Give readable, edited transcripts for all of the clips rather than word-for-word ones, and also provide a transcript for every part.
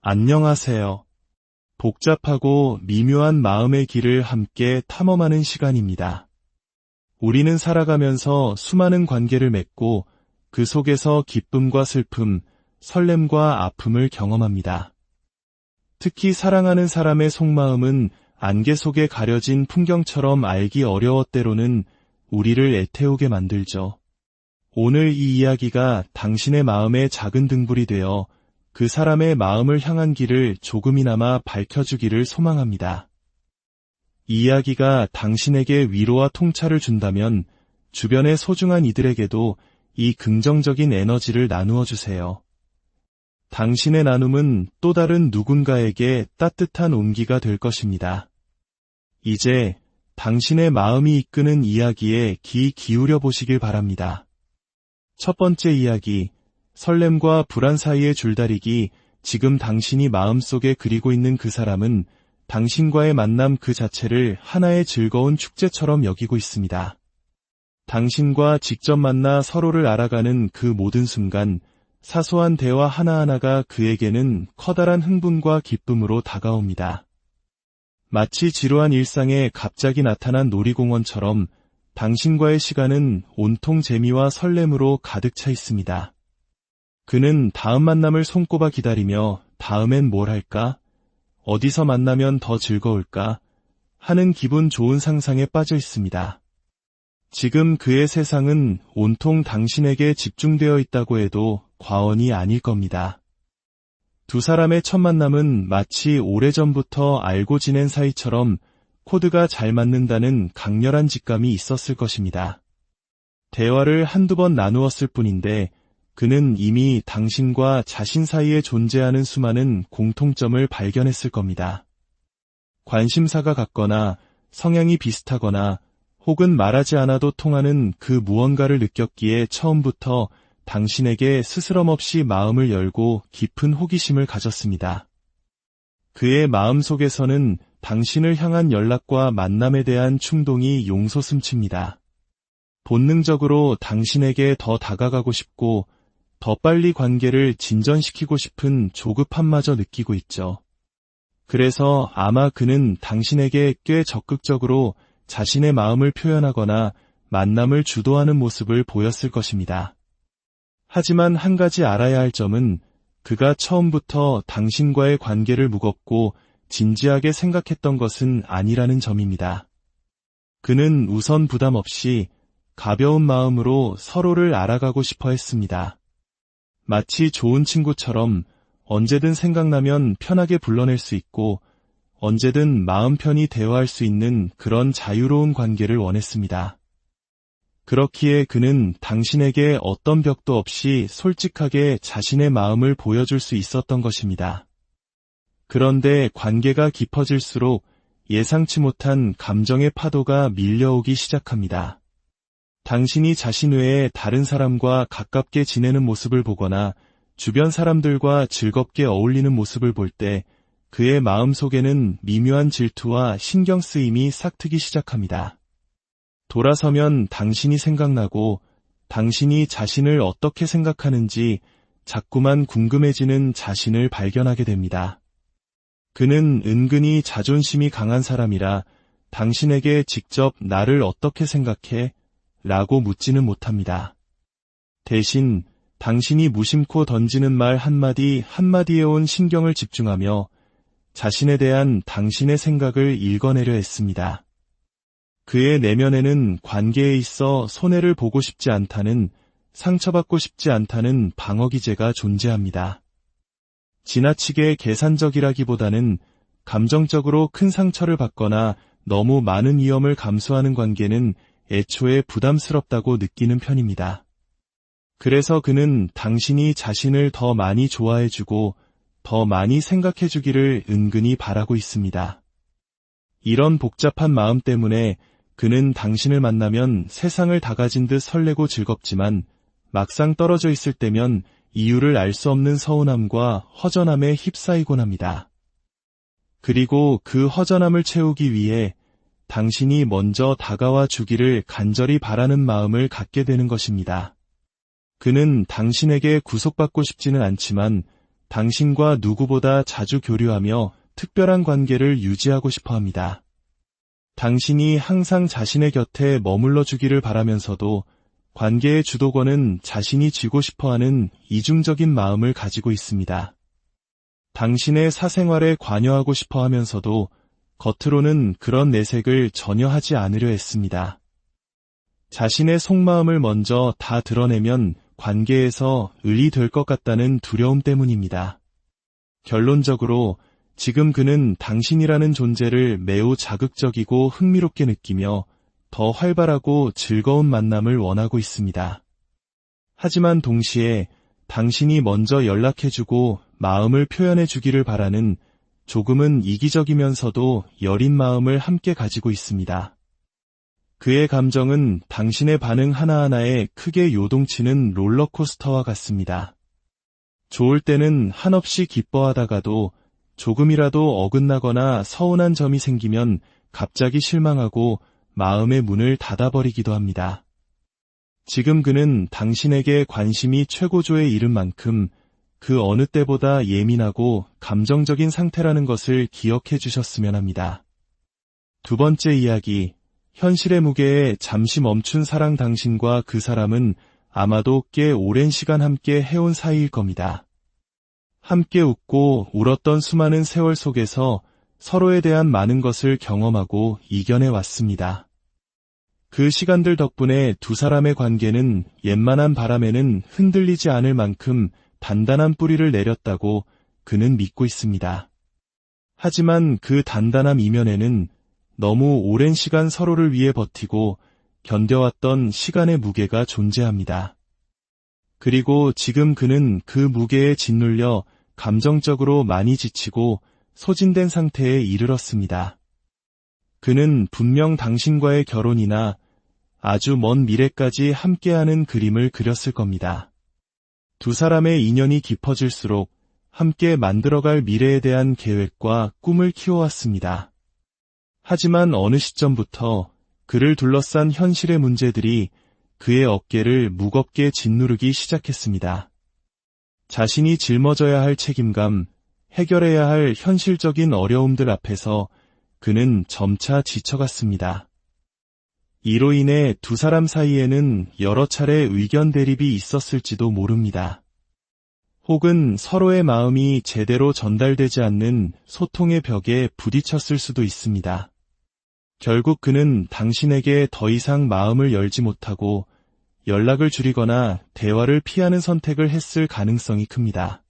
안녕하세요. 복잡하고 미묘한 마음의 길을 함께 탐험하는 시간입니다. 우리는 살아가면서 수많은 관계를 맺고 그 속에서 기쁨과 슬픔, 설렘과 아픔을 경험합니다. 특히 사랑하는 사람의 속마음은 안개 속에 가려진 풍경처럼 알기 어려워 때로는 우리를 애태우게 만들죠. 오늘 이 이야기가 당신의 마음의 작은 등불이 되어 그 사람의 마음을 향한 길을 조금이나마 밝혀주기를 소망합니다. 이 이야기가 당신에게 위로와 통찰을 준다면 주변의 소중한 이들에게도 이 긍정적인 에너지를 나누어 주세요. 당신의 나눔은 또 다른 누군가에게 따뜻한 온기가 될 것입니다. 이제 당신의 마음이 이끄는 이야기에 귀 기울여 보시길 바랍니다. 첫 번째 이야기, 설렘과 불안 사이의 줄다리기. 지금 당신이 마음속에 그리고 있는 그 사람은 당신과의 만남 그 자체를 하나의 즐거운 축제처럼 여기고 있습니다. 당신과 직접 만나 서로를 알아가는 그 모든 순간, 사소한 대화 하나하나가 그에게는 커다란 흥분과 기쁨으로 다가옵니다. 마치 지루한 일상에 갑자기 나타난 놀이공원처럼 당신과의 시간은 온통 재미와 설렘으로 가득 차 있습니다. 그는 다음 만남을 손꼽아 기다리며 다음엔 뭘 할까? 어디서 만나면 더 즐거울까? 하는 기분 좋은 상상에 빠져 있습니다. 지금 그의 세상은 온통 당신에게 집중되어 있다고 해도 과언이 아닐 겁니다. 두 사람의 첫 만남은 마치 오래전부터 알고 지낸 사이처럼 코드가 잘 맞는다는 강렬한 직감이 있었을 것입니다. 대화를 한두 번 나누었을 뿐인데 그는 이미 당신과 자신 사이에 존재하는 수많은 공통점을 발견했을 겁니다. 관심사가 같거나 성향이 비슷하거나 혹은 말하지 않아도 통하는 그 무언가를 느꼈기에 처음부터 당신에게 스스럼없이 마음을 열고 깊은 호기심을 가졌습니다. 그의 마음속에서는 당신을 향한 연락과 만남에 대한 충동이 용솟음칩니다. 본능적으로 당신에게 더 다가가고 싶고 더 빨리 관계를 진전시키고 싶은 조급함마저 느끼고 있죠. 그래서 아마 그는 당신에게 꽤 적극적으로 자신의 마음을 표현하거나 만남을 주도하는 모습을 보였을 것입니다. 하지만 한 가지 알아야 할 점은 그가 처음부터 당신과의 관계를 무겁고 진지하게 생각했던 것은 아니라는 점입니다. 그는 우선 부담 없이 가벼운 마음으로 서로를 알아가고 싶어 했습니다. 마치 좋은 친구처럼 언제든 생각나면 편하게 불러낼 수 있고 언제든 마음 편히 대화할 수 있는 그런 자유로운 관계를 원했습니다. 그렇기에 그는 당신에게 어떤 벽도 없이 솔직하게 자신의 마음을 보여줄 수 있었던 것입니다. 그런데 관계가 깊어질수록 예상치 못한 감정의 파도가 밀려오기 시작합니다. 당신이 자신 외에 다른 사람과 가깝게 지내는 모습을 보거나 주변 사람들과 즐겁게 어울리는 모습을 볼 때 그의 마음속에는 미묘한 질투와 신경 쓰임이 싹트기 시작합니다. 돌아서면 당신이 생각나고 당신이 자신을 어떻게 생각하는지 자꾸만 궁금해지는 자신을 발견하게 됩니다. 그는 은근히 자존심이 강한 사람이라 당신에게 직접 나를 어떻게 생각해? 라고 묻지는 못합니다. 대신 당신이 무심코 던지는 말 한마디 한마디에 온 신경을 집중하며 자신에 대한 당신의 생각을 읽어내려 했습니다. 그의 내면에는 관계에 있어 손해를 보고 싶지 않다는, 상처받고 싶지 않다는 방어기제가 존재합니다. 지나치게 계산적이라기보다는 감정적으로 큰 상처를 받거나 너무 많은 위험을 감수하는 관계는 애초에 부담스럽다고 느끼는 편입니다. 그래서 그는 당신이 자신을 더 많이 좋아해주고 더 많이 생각해주기를 은근히 바라고 있습니다. 이런 복잡한 마음 때문에 그는 당신을 만나면 세상을 다 가진 듯 설레고 즐겁지만 막상 떨어져 있을 때면 이유를 알 수 없는 서운함과 허전함에 휩싸이곤 합니다. 그리고 그 허전함을 채우기 위해 당신이 먼저 다가와 주기를 간절히 바라는 마음을 갖게 되는 것입니다. 그는 당신에게 구속받고 싶지는 않지만 당신과 누구보다 자주 교류하며 특별한 관계를 유지하고 싶어 합니다. 당신이 항상 자신의 곁에 머물러 주기를 바라면서도 관계의 주도권은 자신이 쥐고 싶어하는 이중적인 마음을 가지고 있습니다. 당신의 사생활에 관여하고 싶어 하면서도 겉으로는 그런 내색을 전혀 하지 않으려 했습니다. 자신의 속마음을 먼저 다 드러내면 관계에서 을이 될 것 같다는 두려움 때문입니다. 결론적으로 지금 그는 당신이라는 존재를 매우 자극적이고 흥미롭게 느끼며 더 활발하고 즐거운 만남을 원하고 있습니다. 하지만 동시에 당신이 먼저 연락해주고 마음을 표현해주기를 바라는 조금은 이기적이면서도 여린 마음을 함께 가지고 있습니다. 그의 감정은 당신의 반응 하나하나에 크게 요동치는 롤러코스터와 같습니다. 좋을 때는 한없이 기뻐하다가도 조금이라도 어긋나거나 서운한 점이 생기면 갑자기 실망하고 마음의 문을 닫아버리기도 합니다. 지금 그는 당신에게 관심이 최고조에 이른 만큼 그 어느 때보다 예민하고 감정적인 상태라는 것을 기억해 주셨으면 합니다. 두 번째 이야기, 현실의 무게에 잠시 멈춘 사랑. 당신과 그 사람은 아마도 꽤 오랜 시간 함께 해온 사이일 겁니다. 함께 웃고 울었던 수많은 세월 속에서 서로에 대한 많은 것을 경험하고 이겨내 왔습니다. 그 시간들 덕분에 두 사람의 관계는 옛만한 바람에는 흔들리지 않을 만큼 단단한 뿌리를 내렸다고 그는 믿고 있습니다. 하지만 그 단단함 이면에는 너무 오랜 시간 서로를 위해 버티고 견뎌왔던 시간의 무게가 존재합니다. 그리고 지금 그는 그 무게에 짓눌려 감정적으로 많이 지치고 소진된 상태에 이르렀습니다. 그는 분명 당신과의 결혼이나 아주 먼 미래까지 함께하는 그림을 그렸을 겁니다. 두 사람의 인연이 깊어질수록 함께 만들어갈 미래에 대한 계획과 꿈을 키워왔습니다. 하지만 어느 시점부터 그를 둘러싼 현실의 문제들이 그의 어깨를 무겁게 짓누르기 시작했습니다. 자신이 짊어져야 할 책임감, 해결해야 할 현실적인 어려움들 앞에서 그는 점차 지쳐갔습니다. 이로 인해 두 사람 사이에는 여러 차례 의견 대립이 있었을지도 모릅니다. 혹은 서로의 마음이 제대로 전달되지 않는 소통의 벽에 부딪혔을 수도 있습니다. 결국 그는 당신에게 더 이상 마음을 열지 못하고 연락을 줄이거나 대화를 피하는 선택을 했을 가능성이 큽니다.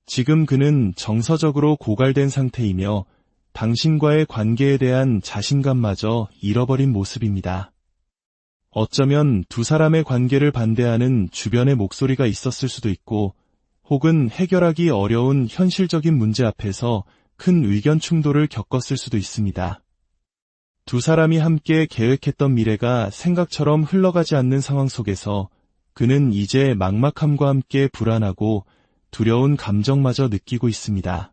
지금 그는 정서적으로 고갈된 상태이며 당신과의 관계에 대한 자신감마저 잃어버린 모습입니다. 어쩌면 두 사람의 관계를 반대하는 주변의 목소리가 있었을 수도 있고, 혹은 해결하기 어려운 현실적인 문제 앞에서 큰 의견 충돌을 겪었을 수도 있습니다. 두 사람이 함께 계획했던 미래가 생각처럼 흘러가지 않는 상황 속에서 그는 이제 막막함과 함께 불안하고 두려운 감정마저 느끼고 있습니다.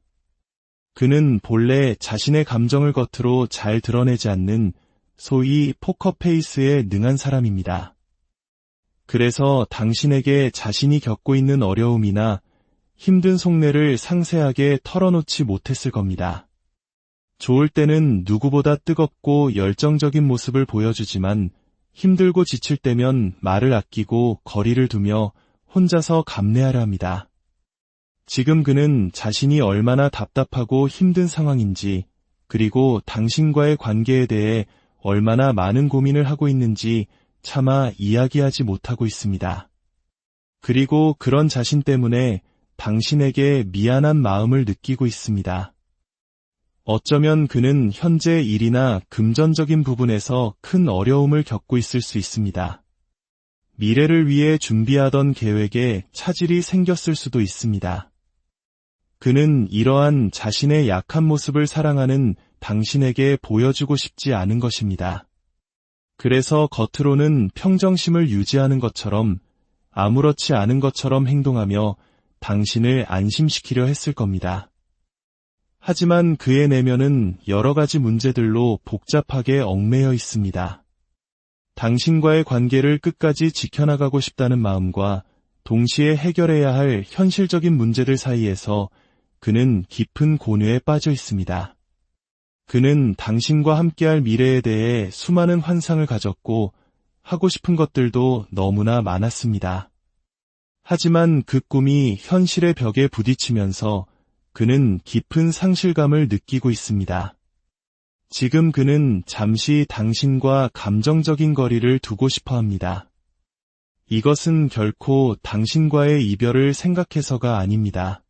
그는 본래 자신의 감정을 겉으로 잘 드러내지 않는 소위 포커페이스에 능한 사람입니다. 그래서 당신에게 자신이 겪고 있는 어려움이나 힘든 속내를 상세하게 털어놓지 못했을 겁니다. 좋을 때는 누구보다 뜨겁고 열정적인 모습을 보여주지만 힘들고 지칠 때면 말을 아끼고 거리를 두며 혼자서 감내하려 합니다. 지금 그는 자신이 얼마나 답답하고 힘든 상황인지, 그리고 당신과의 관계에 대해 얼마나 많은 고민을 하고 있는지 차마 이야기하지 못하고 있습니다. 그리고 그런 자신 때문에 당신에게 미안한 마음을 느끼고 있습니다. 어쩌면 그는 현재 일이나 금전적인 부분에서 큰 어려움을 겪고 있을 수 있습니다. 미래를 위해 준비하던 계획에 차질이 생겼을 수도 있습니다. 그는 이러한 자신의 약한 모습을 사랑하는 당신에게 보여주고 싶지 않은 것입니다. 그래서 겉으로는 평정심을 유지하는 것처럼, 아무렇지 않은 것처럼 행동하며 당신을 안심시키려 했을 겁니다. 하지만 그의 내면은 여러 가지 문제들로 복잡하게 얽매여 있습니다. 당신과의 관계를 끝까지 지켜나가고 싶다는 마음과 동시에 해결해야 할 현실적인 문제들 사이에서 그는 깊은 고뇌에 빠져 있습니다. 그는 당신과 함께할 미래에 대해 수많은 환상을 가졌고 하고 싶은 것들도 너무나 많았습니다. 하지만 그 꿈이 현실의 벽에 부딪히면서 그는 깊은 상실감을 느끼고 있습니다. 지금 그는 잠시 당신과 감정적인 거리를 두고 싶어 합니다. 이것은 결코 당신과의 이별을 생각해서가 아닙니다.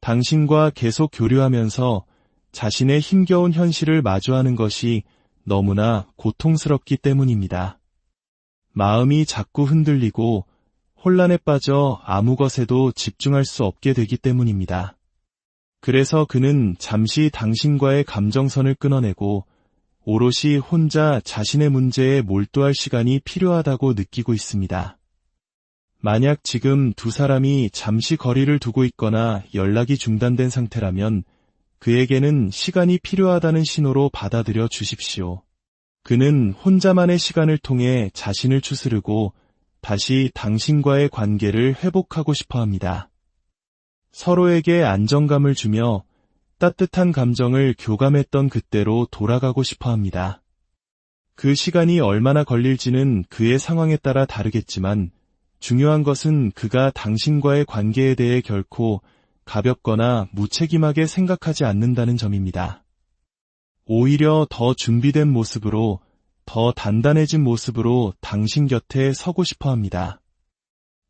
당신과 계속 교류하면서 자신의 힘겨운 현실을 마주하는 것이 너무나 고통스럽기 때문입니다. 마음이 자꾸 흔들리고 혼란에 빠져 아무 것에도 집중할 수 없게 되기 때문입니다. 그래서 그는 잠시 당신과의 감정선을 끊어내고 오롯이 혼자 자신의 문제에 몰두할 시간이 필요하다고 느끼고 있습니다. 만약 지금 두 사람이 잠시 거리를 두고 있거나 연락이 중단된 상태라면 그에게는 시간이 필요하다는 신호로 받아들여 주십시오. 그는 혼자만의 시간을 통해 자신을 추스르고 다시 당신과의 관계를 회복하고 싶어 합니다. 서로에게 안정감을 주며 따뜻한 감정을 교감했던 그때로 돌아가고 싶어 합니다. 그 시간이 얼마나 걸릴지는 그의 상황에 따라 다르겠지만 중요한 것은 그가 당신과의 관계에 대해 결코 가볍거나 무책임하게 생각하지 않는다는 점입니다. 오히려 더 준비된 모습으로, 더 단단해진 모습으로 당신 곁에 서고 싶어 합니다.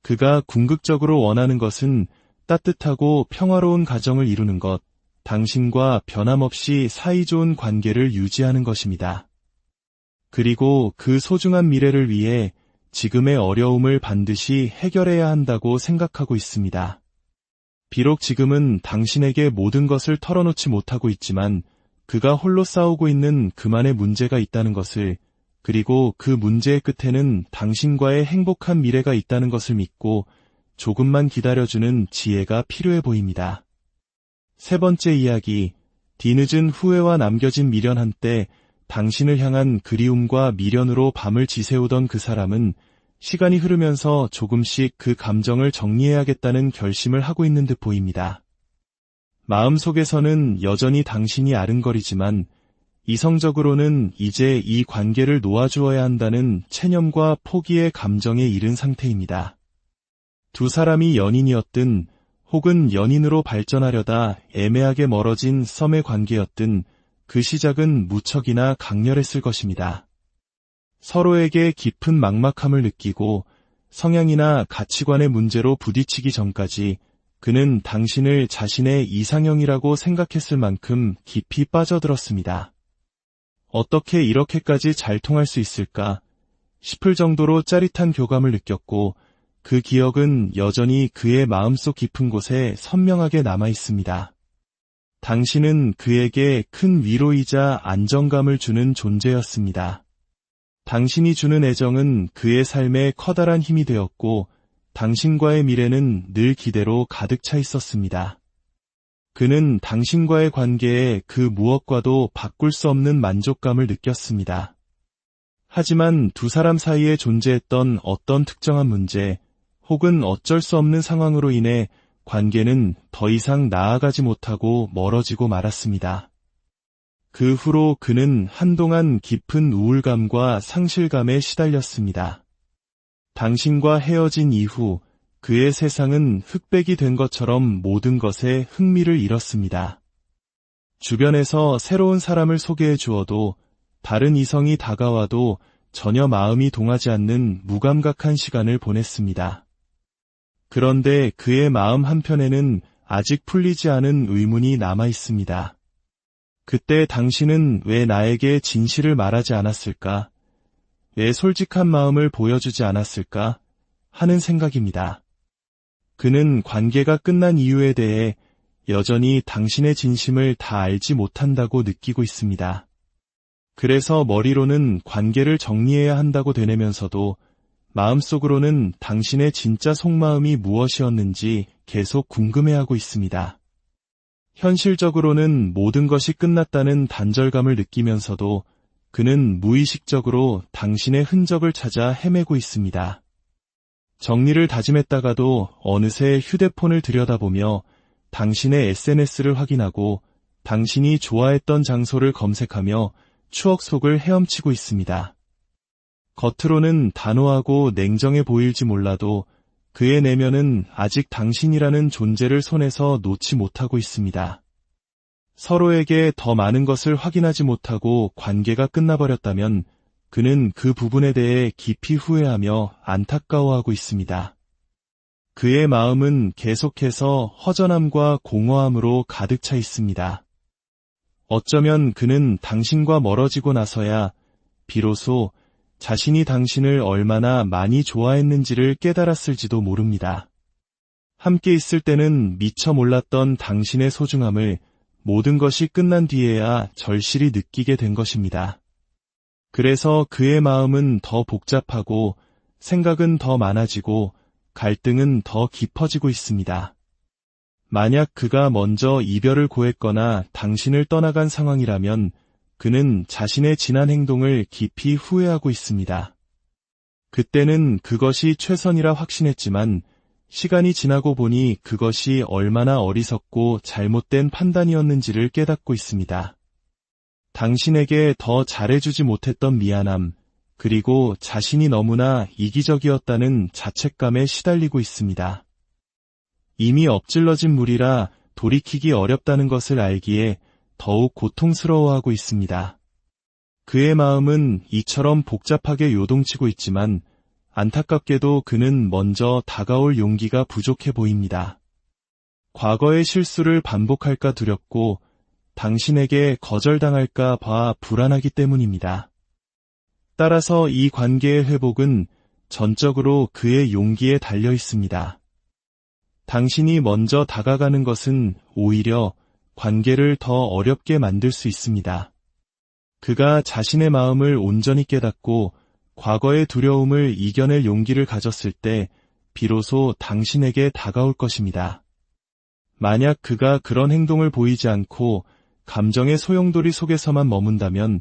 그가 궁극적으로 원하는 것은 따뜻하고 평화로운 가정을 이루는 것, 당신과 변함없이 사이좋은 관계를 유지하는 것입니다. 그리고 그 소중한 미래를 위해 지금의 어려움을 반드시 해결해야 한다고 생각하고 있습니다. 비록 지금은 당신에게 모든 것을 털어놓지 못하고 있지만 그가 홀로 싸우고 있는 그만의 문제가 있다는 것을, 그리고 그 문제의 끝에는 당신과의 행복한 미래가 있다는 것을 믿고 조금만 기다려주는 지혜가 필요해 보입니다. 세 번째 이야기, 뒤늦은 후회와 남겨진 미련. 한때 당신을 향한 그리움과 미련으로 밤을 지새우던 그 사람은 시간이 흐르면서 조금씩 그 감정을 정리해야겠다는 결심을 하고 있는 듯 보입니다. 마음속에서는 여전히 당신이 아른거리지만 이성적으로는 이제 이 관계를 놓아주어야 한다는 체념과 포기의 감정에 이른 상태입니다. 두 사람이 연인이었든 혹은 연인으로 발전하려다 애매하게 멀어진 썸의 관계였든 그 시작은 무척이나 강렬했을 것입니다. 서로에게 깊은 막막함을 느끼고 성향이나 가치관의 문제로 부딪히기 전까지 그는 당신을 자신의 이상형이라고 생각했을 만큼 깊이 빠져들었습니다. 어떻게 이렇게까지 잘 통할 수 있을까 싶을 정도로 짜릿한 교감을 느꼈고 그 기억은 여전히 그의 마음속 깊은 곳에 선명하게 남아 있습니다. 당신은 그에게 큰 위로이자 안정감을 주는 존재였습니다. 당신이 주는 애정은 그의 삶에 커다란 힘이 되었고 당신과의 미래는 늘 기대로 가득 차 있었습니다. 그는 당신과의 관계에 그 무엇과도 바꿀 수 없는 만족감을 느꼈습니다. 하지만 두 사람 사이에 존재했던 어떤 특정한 문제 혹은 어쩔 수 없는 상황으로 인해 관계는 더 이상 나아가지 못하고 멀어지고 말았습니다. 그 후로 그는 한동안 깊은 우울감과 상실감에 시달렸습니다. 당신과 헤어진 이후 그의 세상은 흑백이 된 것처럼 모든 것에 흥미를 잃었습니다. 주변에서 새로운 사람을 소개해 주어도 다른 이성이 다가와도 전혀 마음이 동하지 않는 무감각한 시간을 보냈습니다. 그런데 그의 마음 한편에는 아직 풀리지 않은 의문이 남아 있습니다. 그때 당신은 왜 나에게 진실을 말하지 않았을까? 왜 솔직한 마음을 보여주지 않았을까? 하는 생각입니다. 그는 관계가 끝난 이유에 대해 여전히 당신의 진심을 다 알지 못한다고 느끼고 있습니다. 그래서 머리로는 관계를 정리해야 한다고 되뇌면서도 마음속으로는 당신의 진짜 속마음이 무엇이었는지 계속 궁금해하고 있습니다. 현실적으로는 모든 것이 끝났다는 단절감을 느끼면서도 그는 무의식적으로 당신의 흔적을 찾아 헤매고 있습니다. 정리를 다짐했다가도 어느새 휴대폰을 들여다보며 당신의 SNS를 확인하고 당신이 좋아했던 장소를 검색하며 추억 속을 헤엄치고 있습니다. 겉으로는 단호하고 냉정해 보일지 몰라도 그의 내면은 아직 당신이라는 존재를 손에서 놓지 못하고 있습니다. 서로에게 더 많은 것을 확인하지 못하고 관계가 끝나버렸다면 그는 그 부분에 대해 깊이 후회하며 안타까워하고 있습니다. 그의 마음은 계속해서 허전함과 공허함으로 가득 차 있습니다. 어쩌면 그는 당신과 멀어지고 나서야 비로소 자신이 당신을 얼마나 많이 좋아했는지를 깨달았을지도 모릅니다. 함께 있을 때는 미처 몰랐던 당신의 소중함을 모든 것이 끝난 뒤에야 절실히 느끼게 된 것입니다. 그래서 그의 마음은 더 복잡하고 생각은 더 많아지고 갈등은 더 깊어지고 있습니다. 만약 그가 먼저 이별을 고했거나 당신을 떠나간 상황이라면 그는 자신의 지난 행동을 깊이 후회하고 있습니다. 그때는 그것이 최선이라 확신했지만 시간이 지나고 보니 그것이 얼마나 어리석고 잘못된 판단이었는지를 깨닫고 있습니다. 당신에게 더 잘해주지 못했던 미안함, 그리고 자신이 너무나 이기적이었다는 자책감에 시달리고 있습니다. 이미 엎질러진 물이라 돌이키기 어렵다는 것을 알기에 더욱 고통스러워하고 있습니다. 그의 마음은 이처럼 복잡하게 요동치고 있지만 안타깝게도 그는 먼저 다가올 용기가 부족해 보입니다. 과거의 실수를 반복할까 두렵고 당신에게 거절당할까 봐 불안하기 때문입니다. 따라서 이 관계의 회복은 전적으로 그의 용기에 달려 있습니다. 당신이 먼저 다가가는 것은 오히려 관계를 더 어렵게 만들 수 있습니다. 그가 자신의 마음을 온전히 깨닫고 과거의 두려움을 이겨낼 용기를 가졌을 때 비로소 당신에게 다가올 것입니다. 만약 그가 그런 행동을 보이지 않고 감정의 소용돌이 속에서만 머문다면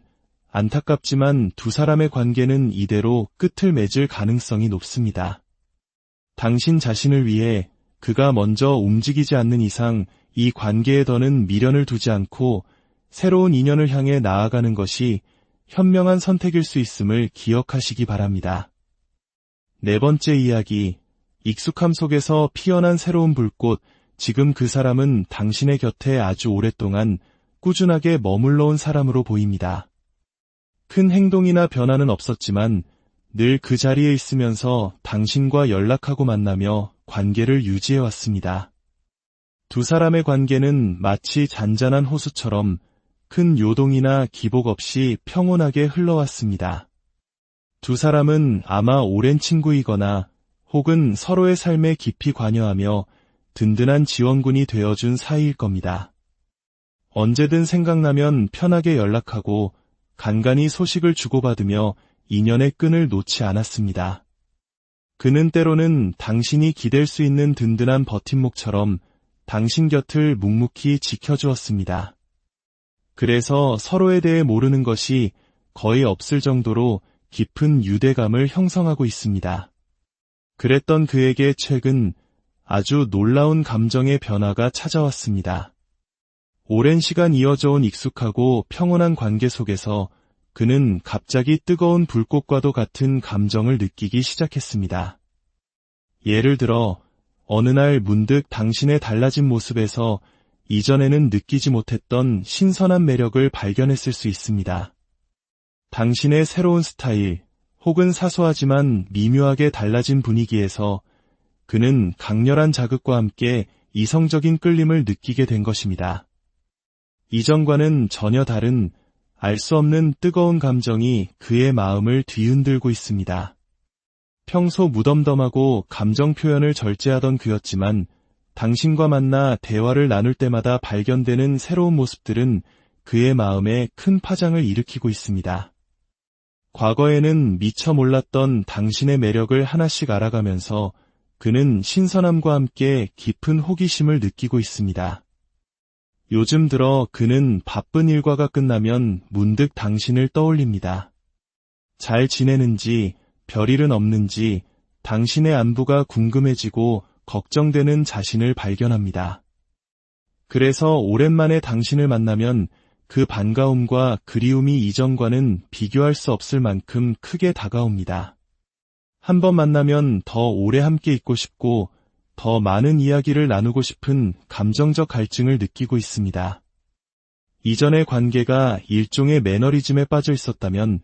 안타깝지만 두 사람의 관계는 이대로 끝을 맺을 가능성이 높습니다. 당신 자신을 위해 그가 먼저 움직이지 않는 이상 이 관계에 더는 미련을 두지 않고 새로운 인연을 향해 나아가는 것이 현명한 선택일 수 있음을 기억하시기 바랍니다. 네 번째 이야기, 익숙함 속에서 피어난 새로운 불꽃. 지금 그 사람은 당신의 곁에 아주 오랫동안 꾸준하게 머물러 온 사람으로 보입니다. 큰 행동이나 변화는 없었지만 늘 그 자리에 있으면서 당신과 연락하고 만나며 관계를 유지해왔습니다. 두 사람의 관계는 마치 잔잔한 호수처럼 큰 요동이나 기복 없이 평온하게 흘러왔습니다. 두 사람은 아마 오랜 친구이거나 혹은 서로의 삶에 깊이 관여하며 든든한 지원군이 되어준 사이일 겁니다. 언제든 생각나면 편하게 연락하고 간간히 소식을 주고받으며 인연의 끈을 놓지 않았습니다. 그는 때로는 당신이 기댈 수 있는 든든한 버팀목처럼 당신 곁을 묵묵히 지켜주었습니다. 그래서 서로에 대해 모르는 것이 거의 없을 정도로 깊은 유대감을 형성하고 있습니다. 그랬던 그에게 최근 아주 놀라운 감정의 변화가 찾아왔습니다. 오랜 시간 이어져온 익숙하고 평온한 관계 속에서 그는 갑자기 뜨거운 불꽃과도 같은 감정을 느끼기 시작했습니다. 예를 들어 어느 날 문득 당신의 달라진 모습에서 이전에는 느끼지 못했던 신선한 매력을 발견했을 수 있습니다. 당신의 새로운 스타일, 혹은 사소하지만 미묘하게 달라진 분위기에서 그는 강렬한 자극과 함께 이성적인 끌림을 느끼게 된 것입니다. 이전과는 전혀 다른 알 수 없는 뜨거운 감정이 그의 마음을 뒤흔들고 있습니다. 평소 무덤덤하고 감정 표현을 절제하던 그였지만 당신과 만나 대화를 나눌 때마다 발견되는 새로운 모습들은 그의 마음에 큰 파장을 일으키고 있습니다. 과거에는 미처 몰랐던 당신의 매력을 하나씩 알아가면서 그는 신선함과 함께 깊은 호기심을 느끼고 있습니다. 요즘 들어 그는 바쁜 일과가 끝나면 문득 당신을 떠올립니다. 잘 지내는지, 별일은 없는지, 당신의 안부가 궁금해지고 걱정되는 자신을 발견합니다. 그래서 오랜만에 당신을 만나면 그 반가움과 그리움이 이전과는 비교할 수 없을 만큼 크게 다가옵니다. 한 번 만나면 더 오래 함께 있고 싶고 더 많은 이야기를 나누고 싶은 감정적 갈증을 느끼고 있습니다. 이전의 관계가 일종의 매너리즘에 빠져 있었다면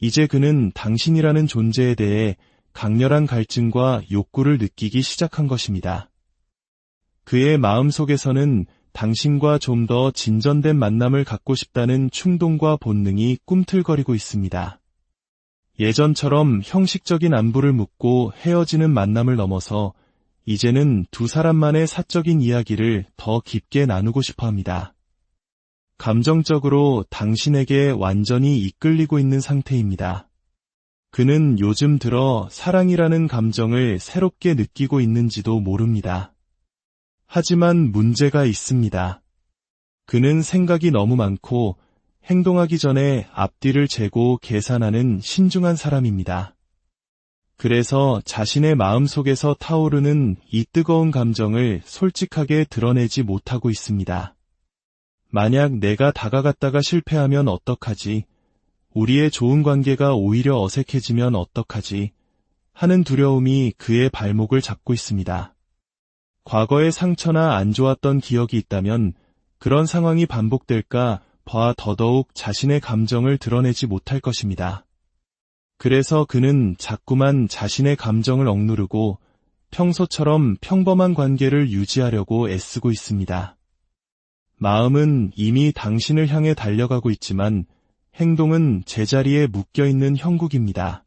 이제 그는 당신이라는 존재에 대해 강렬한 갈증과 욕구를 느끼기 시작한 것입니다. 그의 마음속에서는 당신과 좀 더 진전된 만남을 갖고 싶다는 충동과 본능이 꿈틀거리고 있습니다. 예전처럼 형식적인 안부를 묻고 헤어지는 만남을 넘어서 이제는 두 사람만의 사적인 이야기를 더 깊게 나누고 싶어 합니다. 감정적으로 당신에게 완전히 이끌리고 있는 상태입니다. 그는 요즘 들어 사랑이라는 감정을 새롭게 느끼고 있는지도 모릅니다. 하지만 문제가 있습니다. 그는 생각이 너무 많고 행동하기 전에 앞뒤를 재고 계산하는 신중한 사람입니다. 그래서 자신의 마음속에서 타오르는 이 뜨거운 감정을 솔직하게 드러내지 못하고 있습니다. 만약 내가 다가갔다가 실패하면 어떡하지? 우리의 좋은 관계가 오히려 어색해지면 어떡하지? 하는 두려움이 그의 발목을 잡고 있습니다. 과거의 상처나 안 좋았던 기억이 있다면 그런 상황이 반복될까 봐 더더욱 자신의 감정을 드러내지 못할 것입니다. 그래서 그는 자꾸만 자신의 감정을 억누르고 평소처럼 평범한 관계를 유지하려고 애쓰고 있습니다. 마음은 이미 당신을 향해 달려가고 있지만 행동은 제자리에 묶여있는 형국입니다.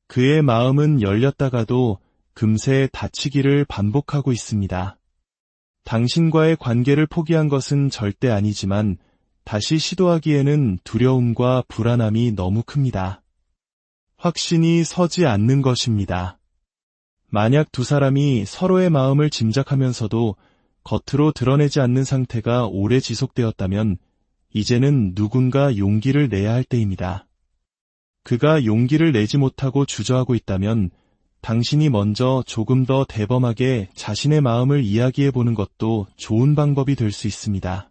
그의 마음은 열렸다가도 금세 닫히기를 반복하고 있습니다. 당신과의 관계를 포기한 것은 절대 아니지만 다시 시도하기에는 두려움과 불안함이 너무 큽니다. 확신이 서지 않는 것입니다. 만약 두 사람이 서로의 마음을 짐작하면서도 겉으로 드러내지 않는 상태가 오래 지속되었다면 이제는 누군가 용기를 내야 할 때입니다. 그가 용기를 내지 못하고 주저하고 있다면 당신이 먼저 조금 더 대범하게 자신의 마음을 이야기해보는 것도 좋은 방법이 될 수 있습니다.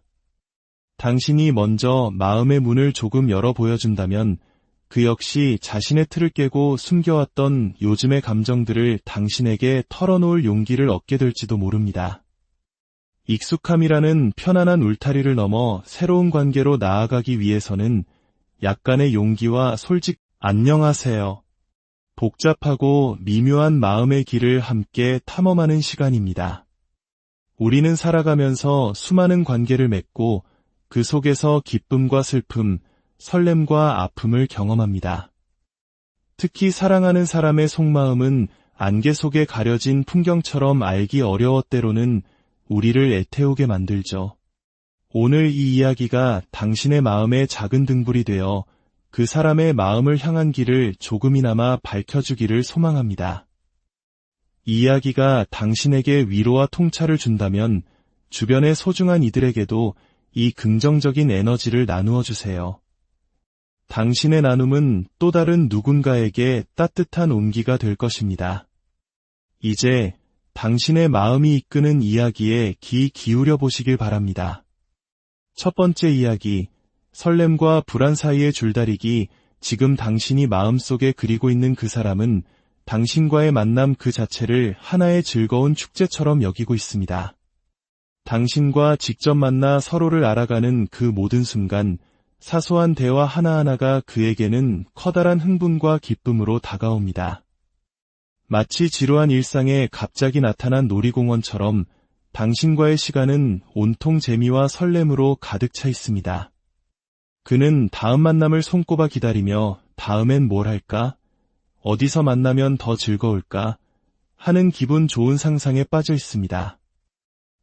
당신이 먼저 마음의 문을 조금 열어 보여준다면 그 역시 자신의 틀을 깨고 숨겨왔던 요즘의 감정들을 당신에게 털어놓을 용기를 얻게 될지도 모릅니다. 익숙함이라는 편안한 울타리를 넘어 새로운 관계로 나아가기 위해서는 약간의 용기와 안녕하세요. 복잡하고 미묘한 마음의 길을 함께 탐험하는 시간입니다. 우리는 살아가면서 수많은 관계를 맺고 그 속에서 기쁨과 슬픔, 설렘과 아픔을 경험합니다. 특히 사랑하는 사람의 속마음은 안개 속에 가려진 풍경처럼 알기 어려워 때로는 우리를 애태우게 만들죠. 오늘 이 이야기가 당신의 마음의 작은 등불이 되어 그 사람의 마음을 향한 길을 조금이나마 밝혀주기를 소망합니다. 이 이야기가 당신에게 위로와 통찰을 준다면 주변의 소중한 이들에게도 이 긍정적인 에너지를 나누어 주세요. 당신의 나눔은 또 다른 누군가에게 따뜻한 온기가 될 것입니다. 이제 당신의 마음이 이끄는 이야기에 귀 기울여 보시길 바랍니다. 첫 번째 이야기, 설렘과 불안 사이의 줄다리기. 지금 당신이 마음속에 그리고 있는 그 사람은 당신과의 만남 그 자체를 하나의 즐거운 축제처럼 여기고 있습니다. 당신과 직접 만나 서로를 알아가는 그 모든 순간, 사소한 대화 하나하나가 그에게는 커다란 흥분과 기쁨으로 다가옵니다. 마치 지루한 일상에 갑자기 나타난 놀이공원처럼 당신과의 시간은 온통 재미와 설렘으로 가득 차 있습니다. 그는 다음 만남을 손꼽아 기다리며 다음엔 뭘 할까? 어디서 만나면 더 즐거울까? 하는 기분 좋은 상상에 빠져 있습니다.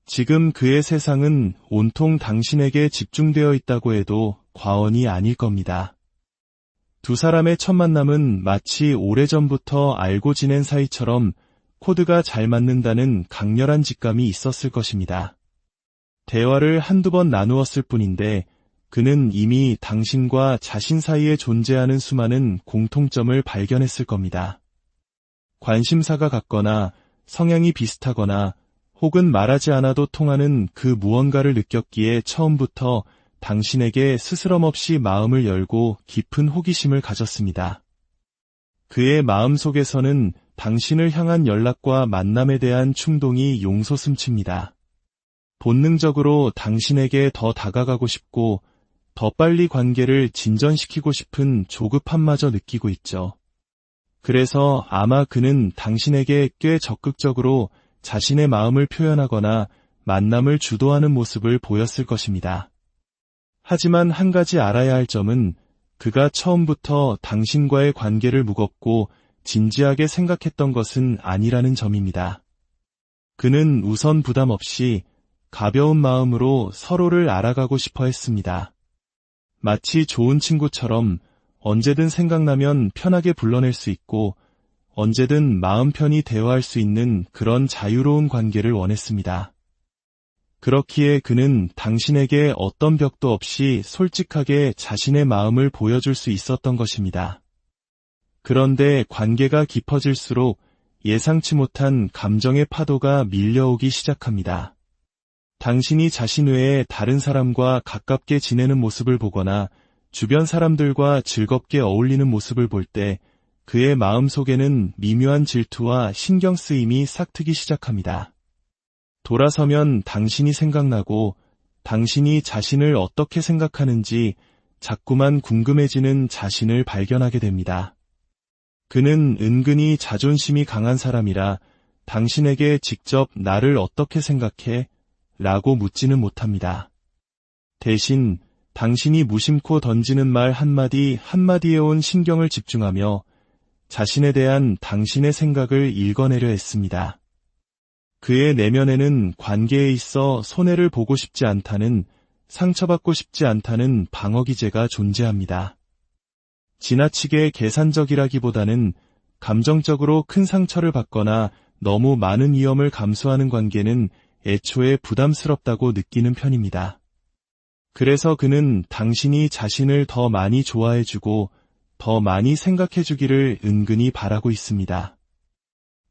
지금 그의 세상은 온통 당신에게 집중되어 있다고 해도 과언이 아닐 겁니다. 두 사람의 첫 만남은 마치 오래전부터 알고 지낸 사이처럼 코드가 잘 맞는다는 강렬한 직감이 있었을 것입니다. 대화를 한두 번 나누었을 뿐인데 그는 이미 당신과 자신 사이에 존재하는 수많은 공통점을 발견했을 겁니다. 관심사가 같거나 성향이 비슷하거나 혹은 말하지 않아도 통하는 그 무언가를 느꼈기에 처음부터 당신에게 스스럼 없이 마음을 열고 깊은 호기심을 가졌습니다. 그의 마음 속에서는 당신을 향한 연락과 만남에 대한 충동이 용솟음칩니다. 본능적으로 당신에게 더 다가가고 싶고 더 빨리 관계를 진전시키고 싶은 조급함마저 느끼고 있죠. 그래서 아마 그는 당신에게 꽤 적극적으로 자신의 마음을 표현하거나 만남을 주도하는 모습을 보였을 것입니다. 하지만 한 가지 알아야 할 점은 그가 처음부터 당신과의 관계를 무겁고 진지하게 생각했던 것은 아니라는 점입니다. 그는 우선 부담 없이 가벼운 마음으로 서로를 알아가고 싶어 했습니다. 마치 좋은 친구처럼 언제든 생각나면 편하게 불러낼 수 있고 언제든 마음 편히 대화할 수 있는 그런 자유로운 관계를 원했습니다. 그렇기에 그는 당신에게 어떤 벽도 없이 솔직하게 자신의 마음을 보여줄 수 있었던 것입니다. 그런데 관계가 깊어질수록 예상치 못한 감정의 파도가 밀려오기 시작합니다. 당신이 자신 외에 다른 사람과 가깝게 지내는 모습을 보거나 주변 사람들과 즐겁게 어울리는 모습을 볼 때 그의 마음속에는 미묘한 질투와 신경 쓰임이 싹트기 시작합니다. 돌아서면 당신이 생각나고 당신이 자신을 어떻게 생각하는지 자꾸만 궁금해지는 자신을 발견하게 됩니다. 그는 은근히 자존심이 강한 사람이라 당신에게 직접 나를 어떻게 생각해? 라고 묻지는 못합니다. 대신 당신이 무심코 던지는 말 한마디 한마디에 온 신경을 집중하며 자신에 대한 당신의 생각을 읽어내려 했습니다. 그의 내면에는 관계에 있어 손해를 보고 싶지 않다는, 상처받고 싶지 않다는 방어기제가 존재합니다. 지나치게 계산적이라기보다는 감정적으로 큰 상처를 받거나 너무 많은 위험을 감수하는 관계는 애초에 부담스럽다고 느끼는 편입니다. 그래서 그는 당신이 자신을 더 많이 좋아해주고 더 많이 생각해주기를 은근히 바라고 있습니다.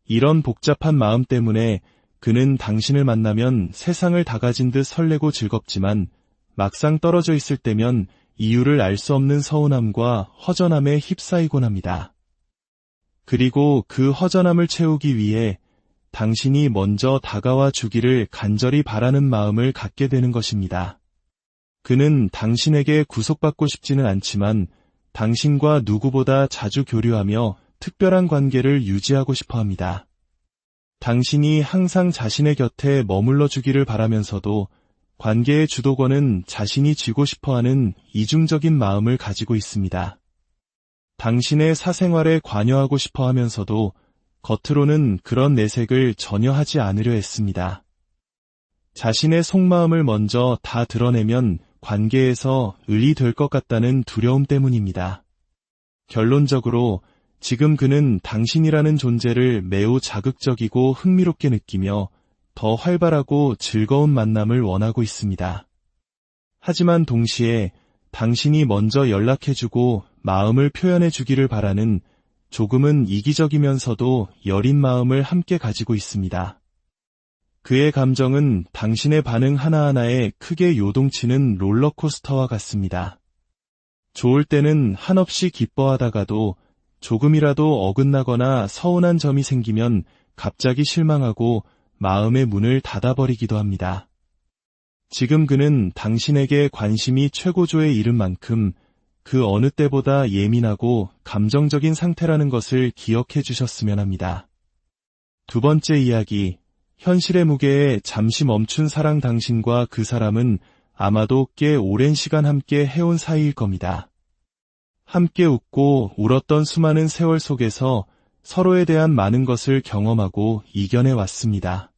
이런 복잡한 마음 때문에 그는 당신을 만나면 세상을 다 가진 듯 설레고 즐겁지만 막상 떨어져 있을 때면 이유를 알 수 없는 서운함과 허전함에 휩싸이곤 합니다. 그리고 그 허전함을 채우기 위해 당신이 먼저 다가와 주기를 간절히 바라는 마음을 갖게 되는 것입니다. 그는 당신에게 구속받고 싶지는 않지만 당신과 누구보다 자주 교류하며 특별한 관계를 유지하고 싶어 합니다. 당신이 항상 자신의 곁에 머물러 주기를 바라면서도 관계의 주도권은 자신이 쥐고 싶어하는 이중적인 마음을 가지고 있습니다. 당신의 사생활에 관여하고 싶어 하면서도 겉으로는 그런 내색을 전혀 하지 않으려 했습니다. 자신의 속마음을 먼저 다 드러내면 관계에서 을이 될 것 같다는 두려움 때문입니다. 결론적으로 지금 그는 당신이라는 존재를 매우 자극적이고 흥미롭게 느끼며 더 활발하고 즐거운 만남을 원하고 있습니다. 하지만 동시에 당신이 먼저 연락해주고 마음을 표현해주기를 바라는 조금은 이기적이면서도 여린 마음을 함께 가지고 있습니다. 그의 감정은 당신의 반응 하나하나에 크게 요동치는 롤러코스터와 같습니다. 좋을 때는 한없이 기뻐하다가도 조금이라도 어긋나거나 서운한 점이 생기면 갑자기 실망하고 마음의 문을 닫아버리기도 합니다. 지금 그는 당신에게 관심이 최고조에 이른 만큼 그 어느 때보다 예민하고 감정적인 상태라는 것을 기억해 주셨으면 합니다. 두 번째 이야기, 현실의 무게에 잠시 멈춘 사랑. 당신과 그 사람은 아마도 꽤 오랜 시간 함께 해온 사이일 겁니다. 함께 웃고 울었던 수많은 세월 속에서 서로에 대한 많은 것을 경험하고 이겨내 왔습니다.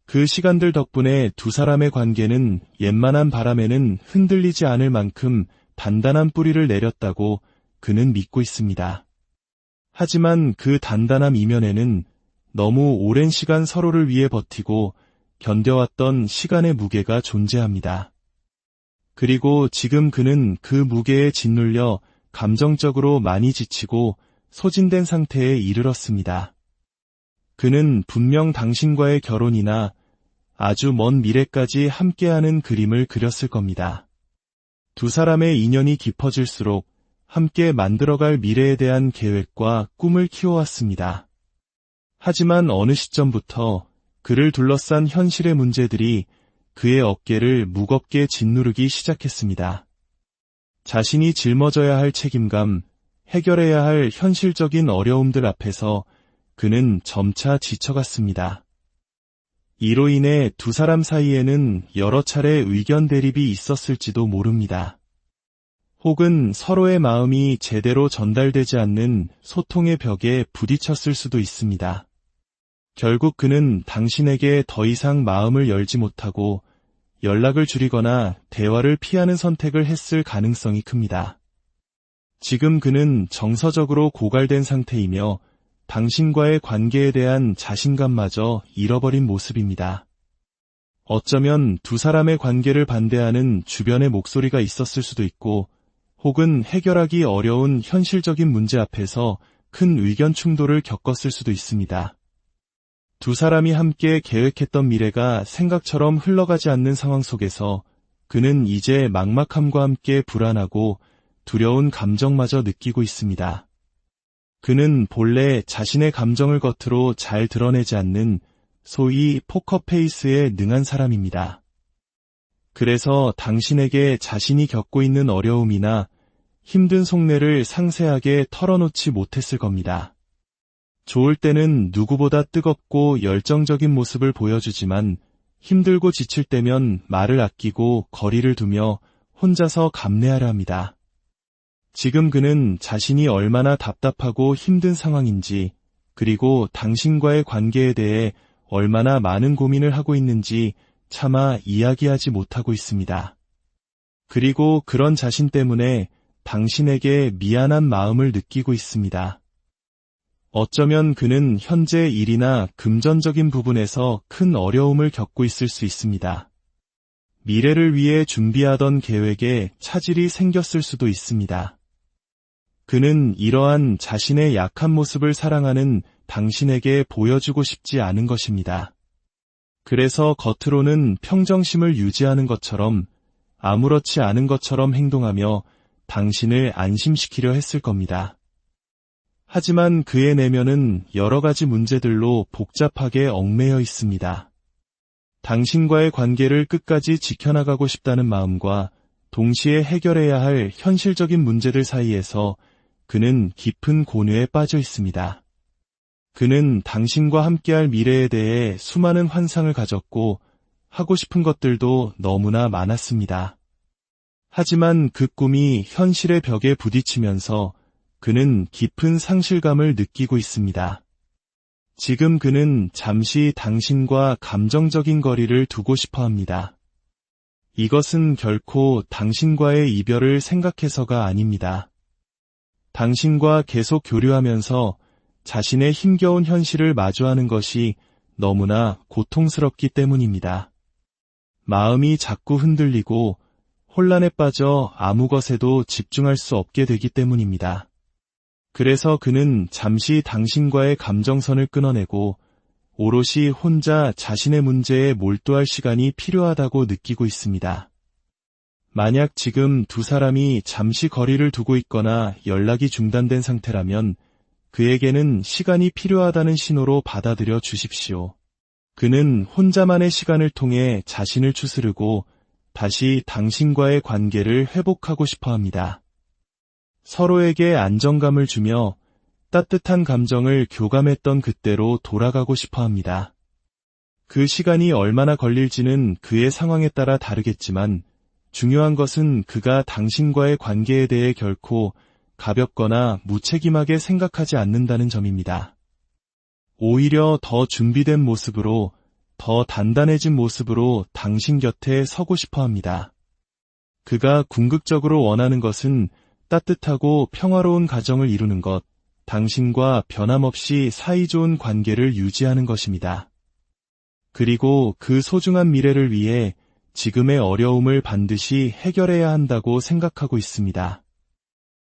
그 시간들 덕분에 두 사람의 관계는 웬만한 바람에는 흔들리지 않을 만큼 단단한 뿌리를 내렸다고 그는 믿고 있습니다. 하지만 그 단단함 이면에는 너무 오랜 시간 서로를 위해 버티고 견뎌왔던 시간의 무게가 존재합니다. 그리고 지금 그는 그 무게에 짓눌려 감정적으로 많이 지치고 소진된 상태에 이르렀습니다. 그는 분명 당신과의 결혼이나 아주 먼 미래까지 함께하는 그림을 그렸을 겁니다. 두 사람의 인연이 깊어질수록 함께 만들어갈 미래에 대한 계획과 꿈을 키워왔습니다. 하지만 어느 시점부터 그를 둘러싼 현실의 문제들이 그의 어깨를 무겁게 짓누르기 시작했습니다. 자신이 짊어져야 할 책임감, 해결해야 할 현실적인 어려움들 앞에서 그는 점차 지쳐갔습니다. 이로 인해 두 사람 사이에는 여러 차례 의견 대립이 있었을지도 모릅니다. 혹은 서로의 마음이 제대로 전달되지 않는 소통의 벽에 부딪혔을 수도 있습니다. 결국 그는 당신에게 더 이상 마음을 열지 못하고 연락을 줄이거나 대화를 피하는 선택을 했을 가능성이 큽니다. 지금 그는 정서적으로 고갈된 상태이며 당신과의 관계에 대한 자신감마저 잃어버린 모습입니다. 어쩌면 두 사람의 관계를 반대하는 주변의 목소리가 있었을 수도 있고, 혹은 해결하기 어려운 현실적인 문제 앞에서 큰 의견 충돌을 겪었을 수도 있습니다. 두 사람이 함께 계획했던 미래가 생각처럼 흘러가지 않는 상황 속에서 그는 이제 막막함과 함께 불안하고 두려운 감정마저 느끼고 있습니다. 그는 본래 자신의 감정을 겉으로 잘 드러내지 않는 소위 포커페이스에 능한 사람입니다. 그래서 당신에게 자신이 겪고 있는 어려움이나 힘든 속내를 상세하게 털어놓지 못했을 겁니다. 좋을 때는 누구보다 뜨겁고 열정적인 모습을 보여주지만 힘들고 지칠 때면 말을 아끼고 거리를 두며 혼자서 감내하려 합니다. 지금 그는 자신이 얼마나 답답하고 힘든 상황인지, 그리고 당신과의 관계에 대해 얼마나 많은 고민을 하고 있는지 차마 이야기하지 못하고 있습니다. 그리고 그런 자신 때문에 당신에게 미안한 마음을 느끼고 있습니다. 어쩌면 그는 현재 일이나 금전적인 부분에서 큰 어려움을 겪고 있을 수 있습니다. 미래를 위해 준비하던 계획에 차질이 생겼을 수도 있습니다. 그는 이러한 자신의 약한 모습을 사랑하는 당신에게 보여주고 싶지 않은 것입니다. 그래서 겉으로는 평정심을 유지하는 것처럼 아무렇지 않은 것처럼 행동하며 당신을 안심시키려 했을 겁니다. 하지만 그의 내면은 여러 가지 문제들로 복잡하게 얽매여 있습니다. 당신과의 관계를 끝까지 지켜나가고 싶다는 마음과 동시에 해결해야 할 현실적인 문제들 사이에서 그는 깊은 고뇌에 빠져 있습니다. 그는 당신과 함께할 미래에 대해 수많은 환상을 가졌고 하고 싶은 것들도 너무나 많았습니다. 하지만 그 꿈이 현실의 벽에 부딪히면서 그는 깊은 상실감을 느끼고 있습니다. 지금 그는 잠시 당신과 감정적인 거리를 두고 싶어 합니다. 이것은 결코 당신과의 이별을 생각해서가 아닙니다. 당신과 계속 교류하면서 자신의 힘겨운 현실을 마주하는 것이 너무나 고통스럽기 때문입니다. 마음이 자꾸 흔들리고 혼란에 빠져 아무 것에도 집중할 수 없게 되기 때문입니다. 그래서 그는 잠시 당신과의 감정선을 끊어내고 오롯이 혼자 자신의 문제에 몰두할 시간이 필요하다고 느끼고 있습니다. 만약 지금 두 사람이 잠시 거리를 두고 있거나 연락이 중단된 상태라면 그에게는 시간이 필요하다는 신호로 받아들여 주십시오. 그는 혼자만의 시간을 통해 자신을 추스르고 다시 당신과의 관계를 회복하고 싶어 합니다. 서로에게 안정감을 주며 따뜻한 감정을 교감했던 그때로 돌아가고 싶어 합니다. 그 시간이 얼마나 걸릴지는 그의 상황에 따라 다르겠지만 중요한 것은 그가 당신과의 관계에 대해 결코 가볍거나 무책임하게 생각하지 않는다는 점입니다. 오히려 더 준비된 모습으로, 더 단단해진 모습으로 당신 곁에 서고 싶어 합니다. 그가 궁극적으로 원하는 것은 따뜻하고 평화로운 가정을 이루는 것, 당신과 변함없이 사이좋은 관계를 유지하는 것입니다. 그리고 그 소중한 미래를 위해 지금의 어려움을 반드시 해결해야 한다고 생각하고 있습니다.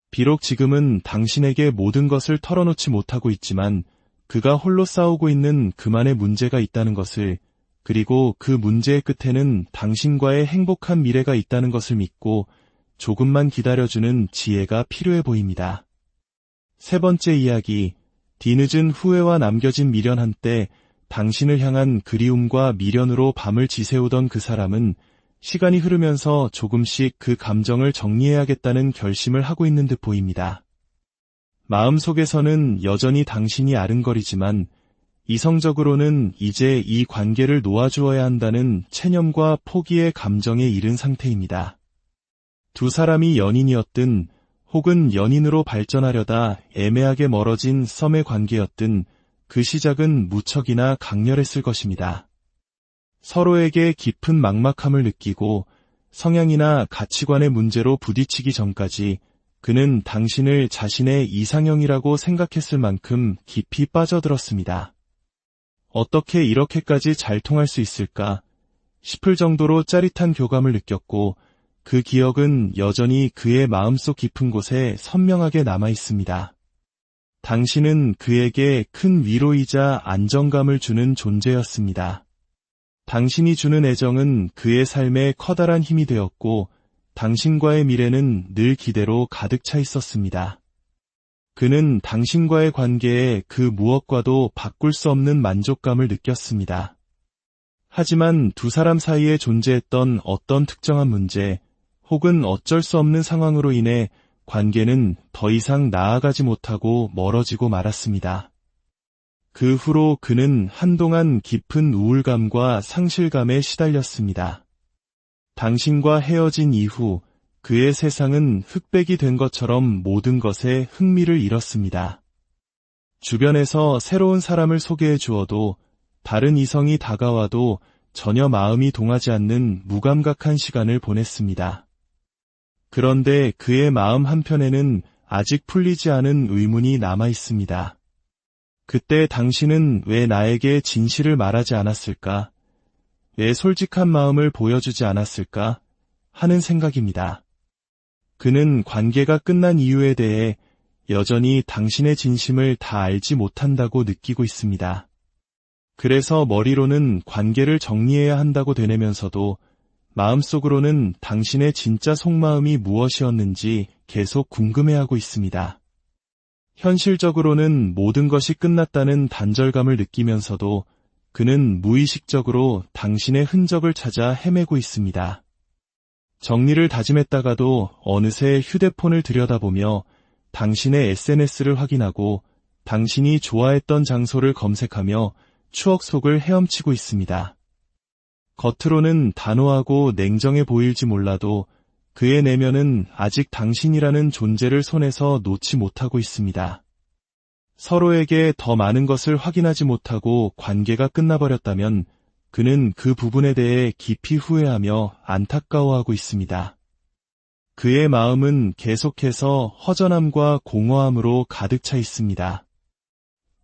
비록 지금은 당신에게 모든 것을 털어놓지 못하고 있지만 그가 홀로 싸우고 있는 그만의 문제가 있다는 것을, 그리고 그 문제의 끝에는 당신과의 행복한 미래가 있다는 것을 믿고 조금만 기다려주는 지혜가 필요해 보입니다. 세 번째 이야기, 뒤늦은 후회와 남겨진 미련 한때 당신을 향한 그리움과 미련으로 밤을 지새우던 그 사람은 시간이 흐르면서 조금씩 그 감정을 정리해야겠다는 결심을 하고 있는 듯 보입니다. 마음속에서는 여전히 당신이 아른거리지만 이성적으로는 이제 이 관계를 놓아주어야 한다는 체념과 포기의 감정에 이른 상태입니다. 두 사람이 연인이었든 혹은 연인으로 발전하려다 애매하게 멀어진 썸의 관계였든 그 시작은 무척이나 강렬했을 것입니다. 서로에게 깊은 막막함을 느끼고 성향이나 가치관의 문제로 부딪히기 전까지 그는 당신을 자신의 이상형이라고 생각했을 만큼 깊이 빠져들었습니다. 어떻게 이렇게까지 잘 통할 수 있을까 싶을 정도로 짜릿한 교감을 느꼈고 그 기억은 여전히 그의 마음속 깊은 곳에 선명하게 남아 있습니다. 당신은 그에게 큰 위로이자 안정감을 주는 존재였습니다. 당신이 주는 애정은 그의 삶에 커다란 힘이 되었고 당신과의 미래는 늘 기대로 가득 차 있었습니다. 그는 당신과의 관계에 그 무엇과도 바꿀 수 없는 만족감을 느꼈습니다. 하지만 두 사람 사이에 존재했던 어떤 특정한 문제 혹은 어쩔 수 없는 상황으로 인해 관계는 더 이상 나아가지 못하고 멀어지고 말았습니다. 그 후로 그는 한동안 깊은 우울감과 상실감에 시달렸습니다. 당신과 헤어진 이후 그의 세상은 흑백이 된 것처럼 모든 것에 흥미를 잃었습니다. 주변에서 새로운 사람을 소개해 주어도 다른 이성이 다가와도 전혀 마음이 동하지 않는 무감각한 시간을 보냈습니다. 그런데 그의 마음 한편에는 아직 풀리지 않은 의문이 남아 있습니다. 그때 당신은 왜 나에게 진실을 말하지 않았을까? 왜 솔직한 마음을 보여주지 않았을까? 하는 생각입니다. 그는 관계가 끝난 이유에 대해 여전히 당신의 진심을 다 알지 못한다고 느끼고 있습니다. 그래서 머리로는 관계를 정리해야 한다고 되뇌면서도 마음속으로는 당신의 진짜 속마음이 무엇이었는지 계속 궁금해하고 있습니다. 현실적으로는 모든 것이 끝났다는 단절감을 느끼면서도 그는 무의식적으로 당신의 흔적을 찾아 헤매고 있습니다. 정리를 다짐했다가도 어느새 휴대폰을 들여다보며 당신의 SNS를 확인하고 당신이 좋아했던 장소를 검색하며 추억 속을 헤엄치고 있습니다. 겉으로는 단호하고 냉정해 보일지 몰라도 그의 내면은 아직 당신이라는 존재를 손에서 놓지 못하고 있습니다. 서로에게 더 많은 것을 확인하지 못하고 관계가 끝나버렸다면 그는 그 부분에 대해 깊이 후회하며 안타까워하고 있습니다. 그의 마음은 계속해서 허전함과 공허함으로 가득 차 있습니다.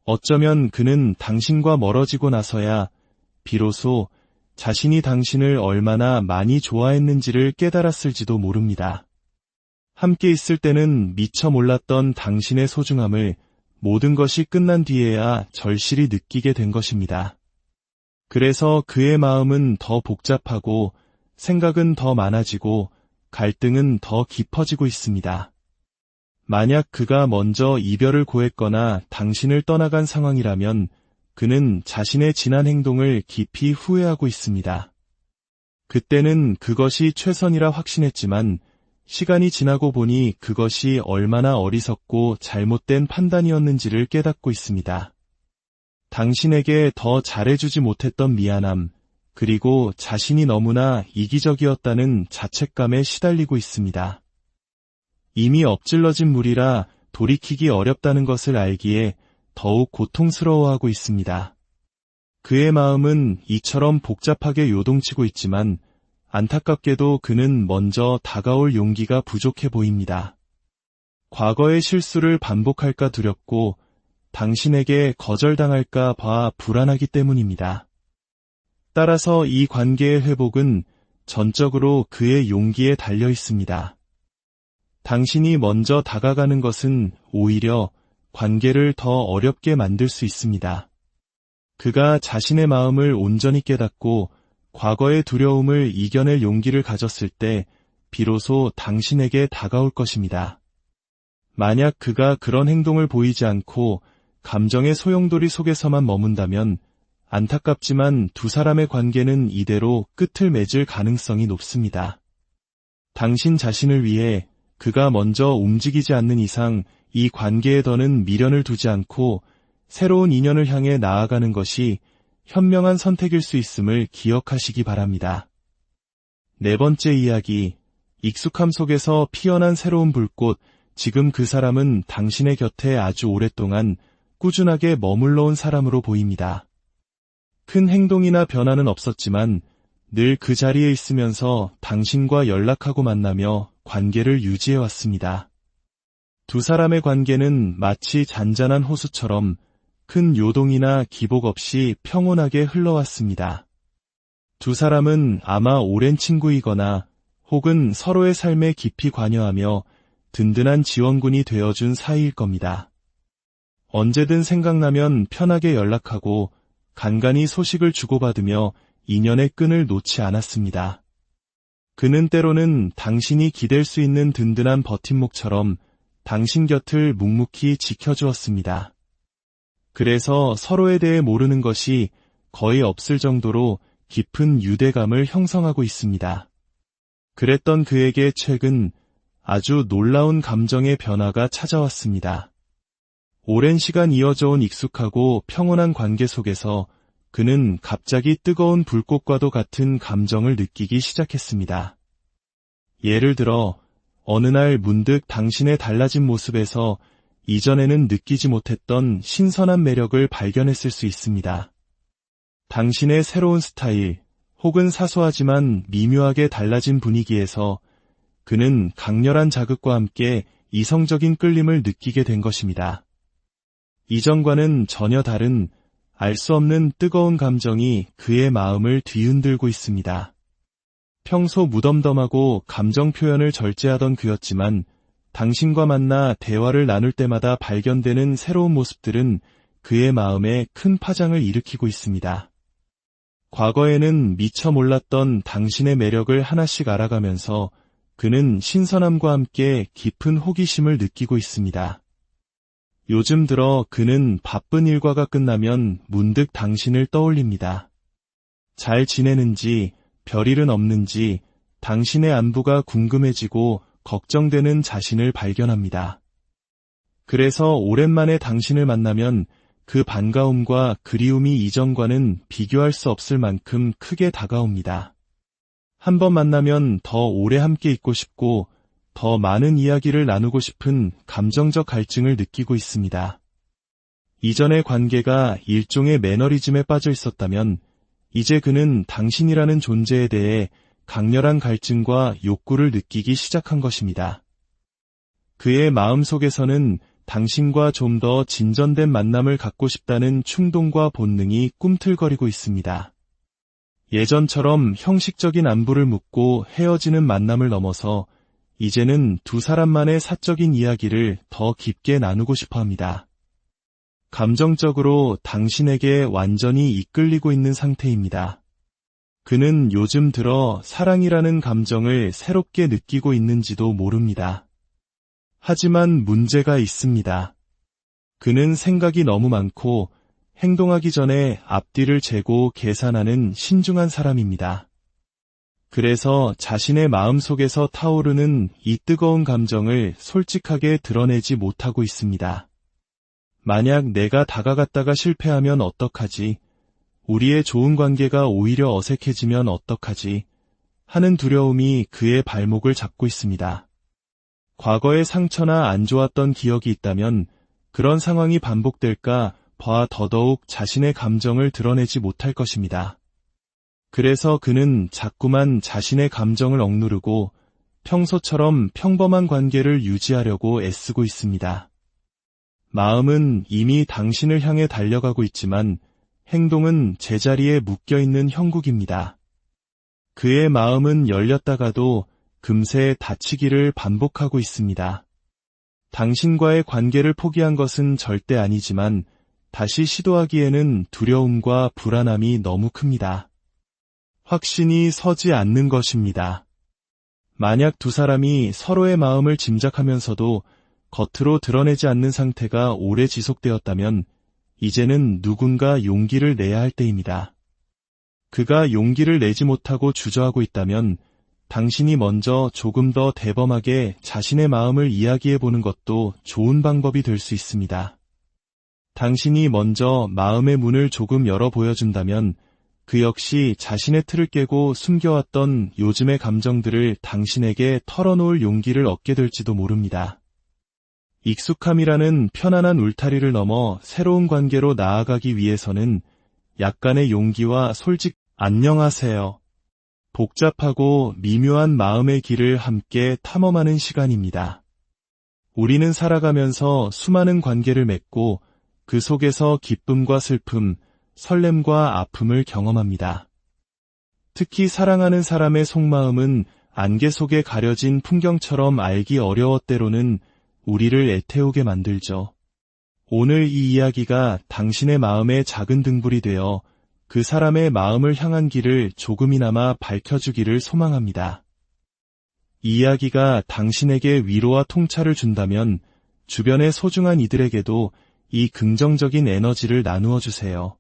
어쩌면 그는 당신과 멀어지고 나서야 비로소 자신이 당신을 얼마나 많이 좋아했는지를 깨달았을지도 모릅니다. 함께 있을 때는 미처 몰랐던 당신의 소중함을 모든 것이 끝난 뒤에야 절실히 느끼게 된 것입니다. 그래서 그의 마음은 더 복잡하고 생각은 더 많아지고 갈등은 더 깊어지고 있습니다. 만약 그가 먼저 이별을 고했거나 당신을 떠나간 상황이라면 그는 자신의 지난 행동을 깊이 후회하고 있습니다. 그때는 그것이 최선이라 확신했지만 시간이 지나고 보니 그것이 얼마나 어리석고 잘못된 판단이었는지를 깨닫고 있습니다. 당신에게 더 잘해주지 못했던 미안함, 그리고 자신이 너무나 이기적이었다는 자책감에 시달리고 있습니다. 이미 엎질러진 물이라 돌이키기 어렵다는 것을 알기에 더욱 고통스러워하고 있습니다. 그의 마음은 이처럼 복잡하게 요동치고 있지만 안타깝게도 그는 먼저 다가올 용기가 부족해 보입니다. 과거의 실수를 반복할까 두렵고 당신에게 거절당할까 봐 불안하기 때문입니다. 따라서 이 관계의 회복은 전적으로 그의 용기에 달려 있습니다. 당신이 먼저 다가가는 것은 오히려 관계를 더 어렵게 만들 수 있습니다. 그가 자신의 마음을 온전히 깨닫고 과거의 두려움을 이겨낼 용기를 가졌을 때 비로소 당신에게 다가올 것입니다. 만약 그가 그런 행동을 보이지 않고 감정의 소용돌이 속에서만 머문다면 안타깝지만 두 사람의 관계는 이대로 끝을 맺을 가능성이 높습니다. 당신 자신을 위해 그가 먼저 움직이지 않는 이상 이 관계에 더는 미련을 두지 않고 새로운 인연을 향해 나아가는 것이 현명한 선택일 수 있음을 기억하시기 바랍니다. 네 번째 이야기, 익숙함 속에서 피어난 새로운 불꽃. 지금 그 사람은 당신의 곁에 아주 오랫동안 꾸준하게 머물러 온 사람으로 보입니다. 큰 행동이나 변화는 없었지만 늘 그 자리에 있으면서 당신과 연락하고 만나며 관계를 유지해왔습니다. 두 사람의 관계는 마치 잔잔한 호수처럼 큰 요동이나 기복 없이 평온하게 흘러왔습니다. 두 사람은 아마 오랜 친구이거나 혹은 서로의 삶에 깊이 관여하며 든든한 지원군이 되어준 사이일 겁니다. 언제든 생각나면 편하게 연락하고 간간히 소식을 주고받으며 인연의 끈을 놓지 않았습니다. 그는 때로는 당신이 기댈 수 있는 든든한 버팀목처럼 당신 곁을 묵묵히 지켜주었습니다. 그래서 서로에 대해 모르는 것이 거의 없을 정도로 깊은 유대감을 형성하고 있습니다. 그랬던 그에게 최근 아주 놀라운 감정의 변화가 찾아왔습니다. 오랜 시간 이어져 온 익숙하고 평온한 관계 속에서 그는 갑자기 뜨거운 불꽃과도 같은 감정을 느끼기 시작했습니다. 예를 들어 어느 날 문득 당신의 달라진 모습에서 이전에는 느끼지 못했던 신선한 매력을 발견했을 수 있습니다. 당신의 새로운 스타일, 혹은 사소하지만 미묘하게 달라진 분위기에서 그는 강렬한 자극과 함께 이성적인 끌림을 느끼게 된 것입니다. 이전과는 전혀 다른 알 수 없는 뜨거운 감정이 그의 마음을 뒤흔들고 있습니다. 평소 무덤덤하고 감정 표현을 절제하던 그였지만 당신과 만나 대화를 나눌 때마다 발견되는 새로운 모습들은 그의 마음에 큰 파장을 일으키고 있습니다. 과거에는 미처 몰랐던 당신의 매력을 하나씩 알아가면서 그는 신선함과 함께 깊은 호기심을 느끼고 있습니다. 요즘 들어 그는 바쁜 일과가 끝나면 문득 당신을 떠올립니다. 잘 지내는지, 별일은 없는지, 당신의 안부가 궁금해지고 걱정되는 자신을 발견합니다. 그래서 오랜만에 당신을 만나면 그 반가움과 그리움이 이전과는 비교할 수 없을 만큼 크게 다가옵니다. 한 번 만나면 더 오래 함께 있고 싶고 더 많은 이야기를 나누고 싶은 감정적 갈증을 느끼고 있습니다. 이전의 관계가 일종의 매너리즘에 빠져 있었다면 이제 그는 당신이라는 존재에 대해 강렬한 갈증과 욕구를 느끼기 시작한 것입니다. 그의 마음속에서는 당신과 좀 더 진전된 만남을 갖고 싶다는 충동과 본능이 꿈틀거리고 있습니다. 예전처럼 형식적인 안부를 묻고 헤어지는 만남을 넘어서 이제는 두 사람만의 사적인 이야기를 더 깊게 나누고 싶어 합니다. 감정적으로 당신에게 완전히 이끌리고 있는 상태입니다. 그는 요즘 들어 사랑이라는 감정을 새롭게 느끼고 있는지도 모릅니다. 하지만 문제가 있습니다. 그는 생각이 너무 많고 행동하기 전에 앞뒤를 재고 계산하는 신중한 사람입니다. 그래서 자신의 마음속에서 타오르는 이 뜨거운 감정을 솔직하게 드러내지 못하고 있습니다. 만약 내가 다가갔다가 실패하면 어떡하지? 우리의 좋은 관계가 오히려 어색해지면 어떡하지? 하는 두려움이 그의 발목을 잡고 있습니다. 과거의 상처나 안 좋았던 기억이 있다면 그런 상황이 반복될까 봐 더더욱 자신의 감정을 드러내지 못할 것입니다. 그래서 그는 자꾸만 자신의 감정을 억누르고 평소처럼 평범한 관계를 유지하려고 애쓰고 있습니다. 마음은 이미 당신을 향해 달려가고 있지만 행동은 제자리에 묶여있는 형국입니다. 그의 마음은 열렸다가도 금세 닫히기를 반복하고 있습니다. 당신과의 관계를 포기한 것은 절대 아니지만 다시 시도하기에는 두려움과 불안함이 너무 큽니다. 확신이 서지 않는 것입니다. 만약 두 사람이 서로의 마음을 짐작하면서도 겉으로 드러내지 않는 상태가 오래 지속되었다면 이제는 누군가 용기를 내야 할 때입니다. 그가 용기를 내지 못하고 주저하고 있다면 당신이 먼저 조금 더 대범하게 자신의 마음을 이야기해보는 것도 좋은 방법이 될 수 있습니다. 당신이 먼저 마음의 문을 조금 열어 보여준다면 그 역시 자신의 틀을 깨고 숨겨왔던 요즘의 감정들을 당신에게 털어놓을 용기를 얻게 될지도 모릅니다. 익숙함이라는 편안한 울타리를 넘어 새로운 관계로 나아가기 위해서는 약간의 용기와 안녕하세요. 복잡하고 미묘한 마음의 길을 함께 탐험하는 시간입니다. 우리는 살아가면서 수많은 관계를 맺고 그 속에서 기쁨과 슬픔, 설렘과 아픔을 경험합니다. 특히 사랑하는 사람의 속마음은 안개 속에 가려진 풍경처럼 알기 어려워 때로는 우리를 애태우게 만들죠. 오늘 이 이야기가 당신의 마음의 작은 등불이 되어 그 사람의 마음을 향한 길을 조금이나마 밝혀주기를 소망합니다. 이 이야기가 당신에게 위로와 통찰을 준다면 주변의 소중한 이들에게도 이 긍정적인 에너지를 나누어 주세요.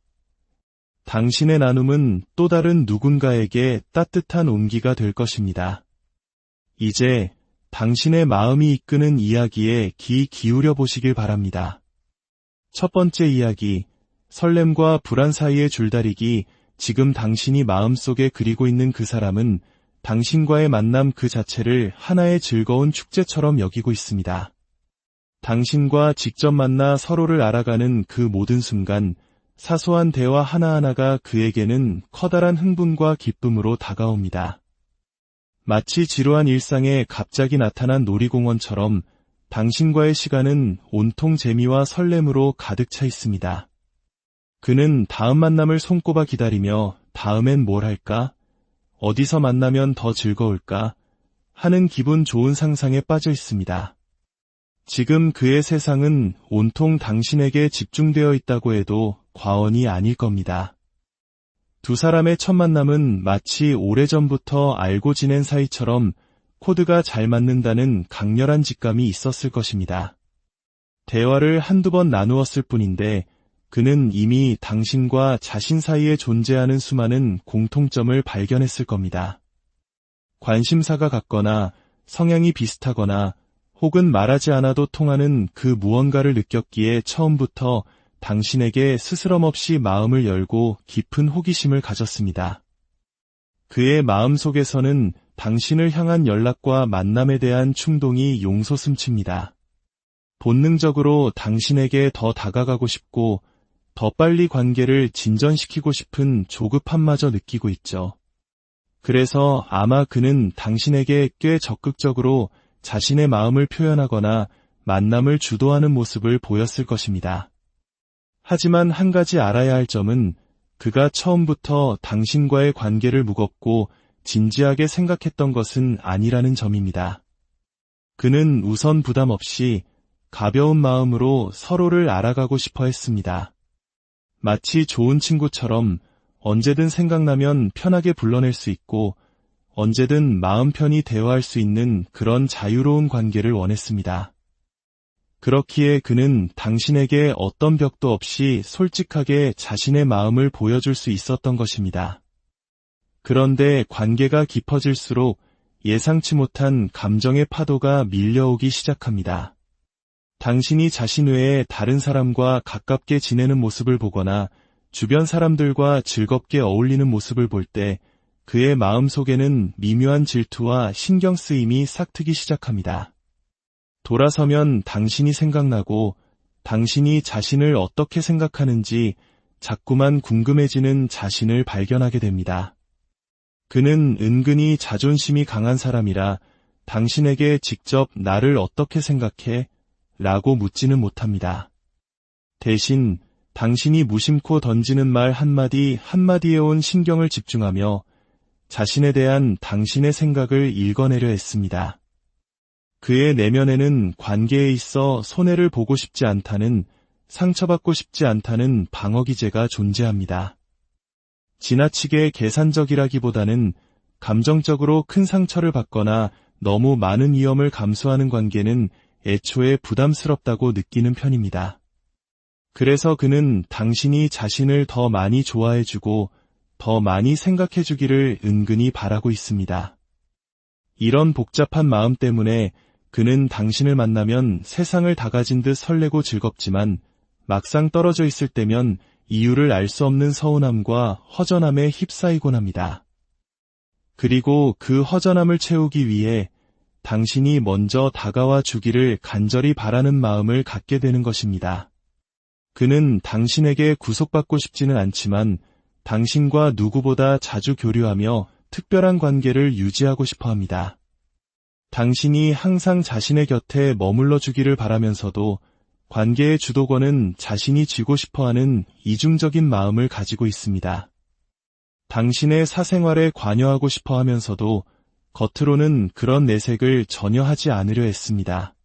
당신의 나눔은 또 다른 누군가에게 따뜻한 온기가 될 것입니다. 이제 당신의 마음이 이끄는 이야기에 귀 기울여 보시길 바랍니다. 첫 번째 이야기, 설렘과 불안 사이의 줄다리기. 지금 당신이 마음속에 그리고 있는 그 사람은 당신과의 만남 그 자체를 하나의 즐거운 축제처럼 여기고 있습니다. 당신과 직접 만나 서로를 알아가는 그 모든 순간, 사소한 대화 하나하나가 그에게는 커다란 흥분과 기쁨으로 다가옵니다. 마치 지루한 일상에 갑자기 나타난 놀이공원처럼 당신과의 시간은 온통 재미와 설렘으로 가득 차 있습니다. 그는 다음 만남을 손꼽아 기다리며 다음엔 뭘 할까? 어디서 만나면 더 즐거울까? 하는 기분 좋은 상상에 빠져 있습니다. 지금 그의 세상은 온통 당신에게 집중되어 있다고 해도 과언이 아닐 겁니다. 두 사람의 첫 만남은 마치 오래전부터 알고 지낸 사이처럼 코드가 잘 맞는다는 강렬한 직감이 있었을 것입니다. 대화를 한두 번 나누었을 뿐인데 그는 이미 당신과 자신 사이에 존재하는 수많은 공통점을 발견했을 겁니다. 관심사가 같거나 성향이 비슷하거나 혹은 말하지 않아도 통하는 그 무언가를 느꼈기에 처음부터 당신에게 스스럼 없이 마음을 열고 깊은 호기심을 가졌습니다. 그의 마음속에서는 당신을 향한 연락과 만남에 대한 충동이 용솟음칩니다. 본능적으로 당신에게 더 다가가고 싶고 더 빨리 관계를 진전시키고 싶은 조급함마저 느끼고 있죠. 그래서 아마 그는 당신에게 꽤 적극적으로 자신의 마음을 표현하거나 만남을 주도하는 모습을 보였을 것입니다. 하지만 한 가지 알아야 할 점은 그가 처음부터 당신과의 관계를 무겁고 진지하게 생각했던 것은 아니라는 점입니다. 그는 우선 부담 없이 가벼운 마음으로 서로를 알아가고 싶어 했습니다. 마치 좋은 친구처럼 언제든 생각나면 편하게 불러낼 수 있고 언제든 마음 편히 대화할 수 있는 그런 자유로운 관계를 원했습니다. 그렇기에 그는 당신에게 어떤 벽도 없이 솔직하게 자신의 마음을 보여줄 수 있었던 것입니다. 그런데 관계가 깊어질수록 예상치 못한 감정의 파도가 밀려오기 시작합니다. 당신이 자신 외에 다른 사람과 가깝게 지내는 모습을 보거나 주변 사람들과 즐겁게 어울리는 모습을 볼 때 그의 마음속에는 미묘한 질투와 신경 쓰임이 싹트기 시작합니다. 돌아서면 당신이 생각나고 당신이 자신을 어떻게 생각하는지 자꾸만 궁금해지는 자신을 발견하게 됩니다. 그는 은근히 자존심이 강한 사람이라 당신에게 직접 나를 어떻게 생각해? 라고 묻지는 못합니다. 대신 당신이 무심코 던지는 말 한마디 한마디에 온 신경을 집중하며 자신에 대한 당신의 생각을 읽어내려 했습니다. 그의 내면에는 관계에 있어 손해를 보고 싶지 않다는, 상처받고 싶지 않다는 방어기제가 존재합니다. 지나치게 계산적이라기보다는 감정적으로 큰 상처를 받거나 너무 많은 위험을 감수하는 관계는 애초에 부담스럽다고 느끼는 편입니다. 그래서 그는 당신이 자신을 더 많이 좋아해주고 더 많이 생각해주기를 은근히 바라고 있습니다. 이런 복잡한 마음 때문에 그는 당신을 만나면 세상을 다 가진 듯 설레고 즐겁지만 막상 떨어져 있을 때면 이유를 알 수 없는 서운함과 허전함에 휩싸이곤 합니다. 그리고 그 허전함을 채우기 위해 당신이 먼저 다가와 주기를 간절히 바라는 마음을 갖게 되는 것입니다. 그는 당신에게 구속받고 싶지는 않지만 당신과 누구보다 자주 교류하며 특별한 관계를 유지하고 싶어 합니다. 당신이 항상 자신의 곁에 머물러 주기를 바라면서도 관계의 주도권은 자신이 쥐고 싶어하는 이중적인 마음을 가지고 있습니다. 당신의 사생활에 관여하고 싶어 하면서도 겉으로는 그런 내색을 전혀 하지 않으려 했습니다.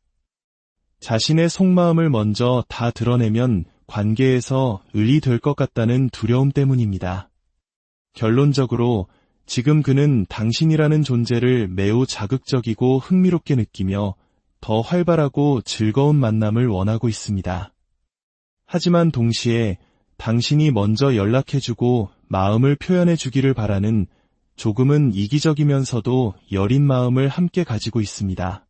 자신의 속마음을 먼저 다 드러내면 관계에서 을이 될 것 같다는 두려움 때문입니다. 결론적으로 지금 그는 당신이라는 존재를 매우 자극적이고 흥미롭게 느끼며 더 활발하고 즐거운 만남을 원하고 있습니다. 하지만 동시에 당신이 먼저 연락해주고 마음을 표현해주기를 바라는 조금은 이기적이면서도 여린 마음을 함께 가지고 있습니다.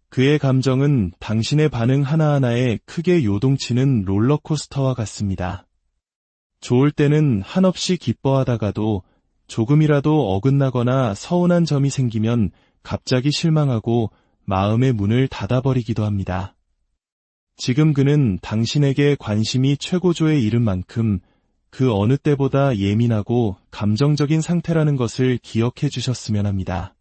그의 감정은 당신의 반응 하나하나에 크게 요동치는 롤러코스터와 같습니다. 좋을 때는 한없이 기뻐하다가도 조금이라도 어긋나거나 서운한 점이 생기면 갑자기 실망하고 마음의 문을 닫아버리기도 합니다. 지금 그는 당신에게 관심이 최고조에 이른 만큼 그 어느 때보다 예민하고 감정적인 상태라는 것을 기억해 주셨으면 합니다.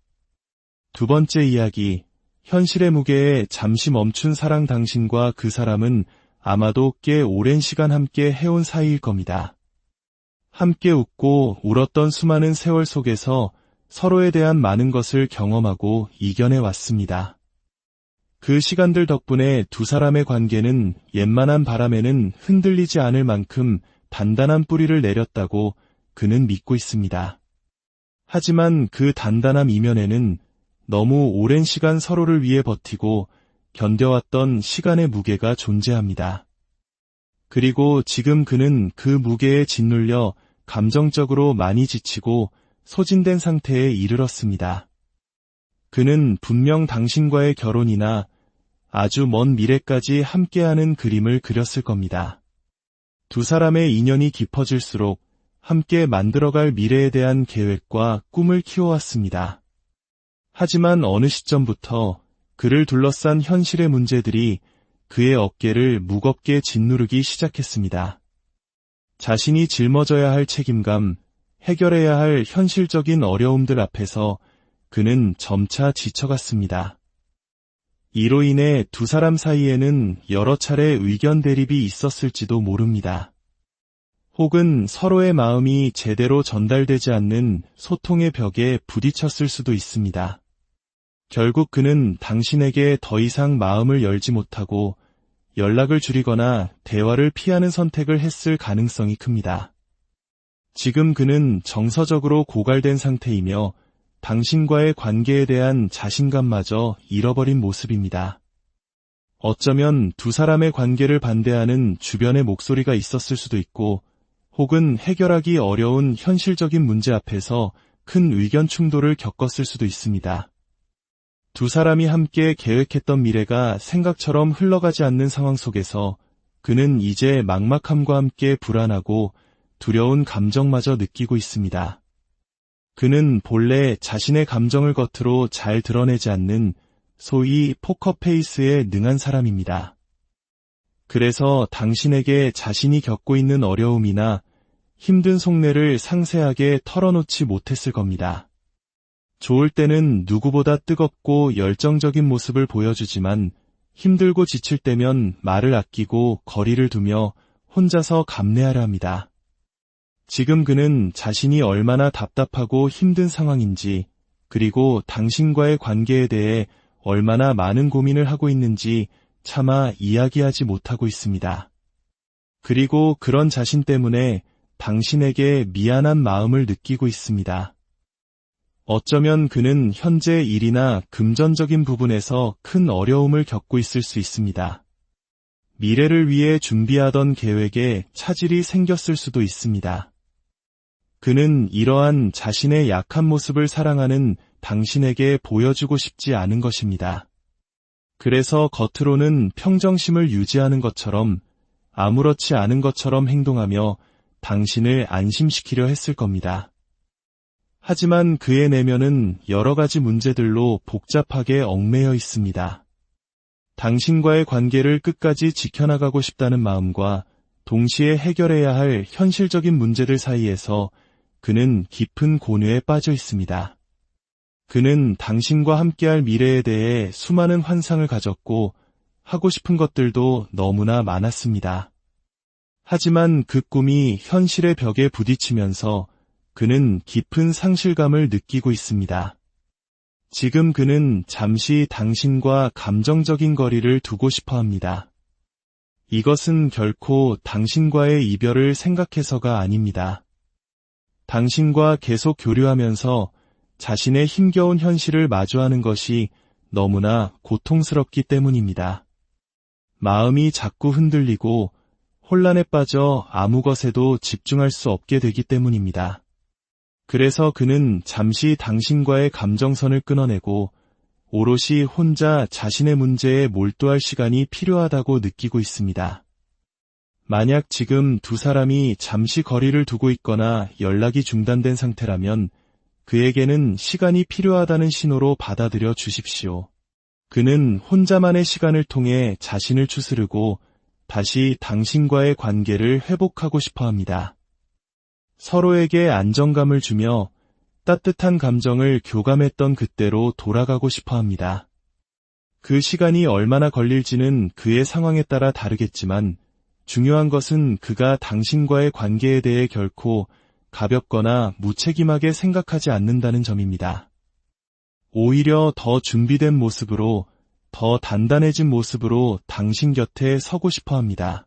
두 번째 이야기, 현실의 무게에 잠시 멈춘 사랑. 당신과 그 사람은 아마도 꽤 오랜 시간 함께 해온 사이일 겁니다. 함께 웃고 울었던 수많은 세월 속에서 서로에 대한 많은 것을 경험하고 이겨내 왔습니다. 그 시간들 덕분에 두 사람의 관계는 옛만한 바람에는 흔들리지 않을 만큼 단단한 뿌리를 내렸다고 그는 믿고 있습니다. 하지만 그 단단함 이면에는 너무 오랜 시간 서로를 위해 버티고 견뎌왔던 시간의 무게가 존재합니다. 그리고 지금 그는 그 무게에 짓눌려 감정적으로 많이 지치고 소진된 상태에 이르렀습니다. 그는 분명 당신과의 결혼이나 아주 먼 미래까지 함께하는 그림을 그렸을 겁니다. 두 사람의 인연이 깊어질수록 함께 만들어갈 미래에 대한 계획과 꿈을 키워왔습니다. 하지만 어느 시점부터 그를 둘러싼 현실의 문제들이 그의 어깨를 무겁게 짓누르기 시작했습니다. 자신이 짊어져야 할 책임감, 해결해야 할 현실적인 어려움들 앞에서 그는 점차 지쳐갔습니다. 이로 인해 두 사람 사이에는 여러 차례 의견 대립이 있었을지도 모릅니다. 혹은 서로의 마음이 제대로 전달되지 않는 소통의 벽에 부딪혔을 수도 있습니다. 결국 그는 당신에게 더 이상 마음을 열지 못하고 연락을 줄이거나 대화를 피하는 선택을 했을 가능성이 큽니다. 지금 그는 정서적으로 고갈된 상태이며 당신과의 관계에 대한 자신감마저 잃어버린 모습입니다. 어쩌면 두 사람의 관계를 반대하는 주변의 목소리가 있었을 수도 있고, 혹은 해결하기 어려운 현실적인 문제 앞에서 큰 의견 충돌을 겪었을 수도 있습니다. 두 사람이 함께 계획했던 미래가 생각처럼 흘러가지 않는 상황 속에서 그는 이제 막막함과 함께 불안하고 두려운 감정마저 느끼고 있습니다. 그는 본래 자신의 감정을 겉으로 잘 드러내지 않는 소위 포커페이스에 능한 사람입니다. 그래서 당신에게 자신이 겪고 있는 어려움이나 힘든 속내를 상세하게 털어놓지 못했을 겁니다. 좋을 때는 누구보다 뜨겁고 열정적인 모습을 보여주지만 힘들고 지칠 때면 말을 아끼고 거리를 두며 혼자서 감내하려 합니다. 지금 그는 자신이 얼마나 답답하고 힘든 상황인지, 그리고 당신과의 관계에 대해 얼마나 많은 고민을 하고 있는지 차마 이야기하지 못하고 있습니다. 그리고 그런 자신 때문에 당신에게 미안한 마음을 느끼고 있습니다. 어쩌면 그는 현재 일이나 금전적인 부분에서 큰 어려움을 겪고 있을 수 있습니다. 미래를 위해 준비하던 계획에 차질이 생겼을 수도 있습니다. 그는 이러한 자신의 약한 모습을 사랑하는 당신에게 보여주고 싶지 않은 것입니다. 그래서 겉으로는 평정심을 유지하는 것처럼 아무렇지 않은 것처럼 행동하며 당신을 안심시키려 했을 겁니다. 하지만 그의 내면은 여러 가지 문제들로 복잡하게 얽매여 있습니다. 당신과의 관계를 끝까지 지켜나가고 싶다는 마음과 동시에 해결해야 할 현실적인 문제들 사이에서 그는 깊은 고뇌에 빠져 있습니다. 그는 당신과 함께할 미래에 대해 수많은 환상을 가졌고 하고 싶은 것들도 너무나 많았습니다. 하지만 그 꿈이 현실의 벽에 부딪히면서 그는 깊은 상실감을 느끼고 있습니다. 지금 그는 잠시 당신과 감정적인 거리를 두고 싶어 합니다. 이것은 결코 당신과의 이별을 생각해서가 아닙니다. 당신과 계속 교류하면서 자신의 힘겨운 현실을 마주하는 것이 너무나 고통스럽기 때문입니다. 마음이 자꾸 흔들리고 혼란에 빠져 아무 것에도 집중할 수 없게 되기 때문입니다. 그래서 그는 잠시 당신과의 감정선을 끊어내고 오롯이 혼자 자신의 문제에 몰두할 시간이 필요하다고 느끼고 있습니다. 만약 지금 두 사람이 잠시 거리를 두고 있거나 연락이 중단된 상태라면 그에게는 시간이 필요하다는 신호로 받아들여 주십시오. 그는 혼자만의 시간을 통해 자신을 추스르고 다시 당신과의 관계를 회복하고 싶어 합니다. 서로에게 안정감을 주며 따뜻한 감정을 교감했던 그때로 돌아가고 싶어 합니다. 그 시간이 얼마나 걸릴지는 그의 상황에 따라 다르겠지만 중요한 것은 그가 당신과의 관계에 대해 결코 가볍거나 무책임하게 생각하지 않는다는 점입니다. 오히려 더 준비된 모습으로, 더 단단해진 모습으로 당신 곁에 서고 싶어 합니다.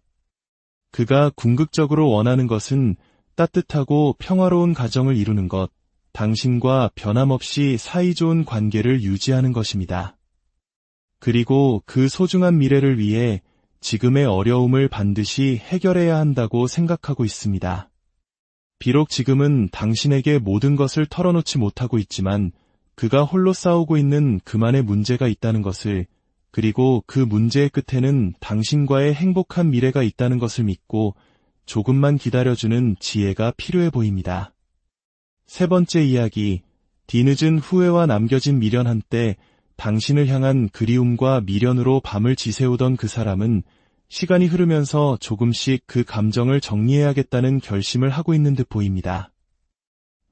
그가 궁극적으로 원하는 것은 따뜻하고 평화로운 가정을 이루는 것, 당신과 변함없이 사이좋은 관계를 유지하는 것입니다. 그리고 그 소중한 미래를 위해 지금의 어려움을 반드시 해결해야 한다고 생각하고 있습니다. 비록 지금은 당신에게 모든 것을 털어놓지 못하고 있지만 그가 홀로 싸우고 있는 그만의 문제가 있다는 것을, 그리고 그 문제의 끝에는 당신과의 행복한 미래가 있다는 것을 믿고 조금만 기다려주는 지혜가 필요해 보입니다. 세 번째 이야기, 뒤늦은 후회와 남겨진 미련. 한때 당신을 향한 그리움과 미련으로 밤을 지새우던 그 사람은 시간이 흐르면서 조금씩 그 감정을 정리해야겠다는 결심을 하고 있는 듯 보입니다.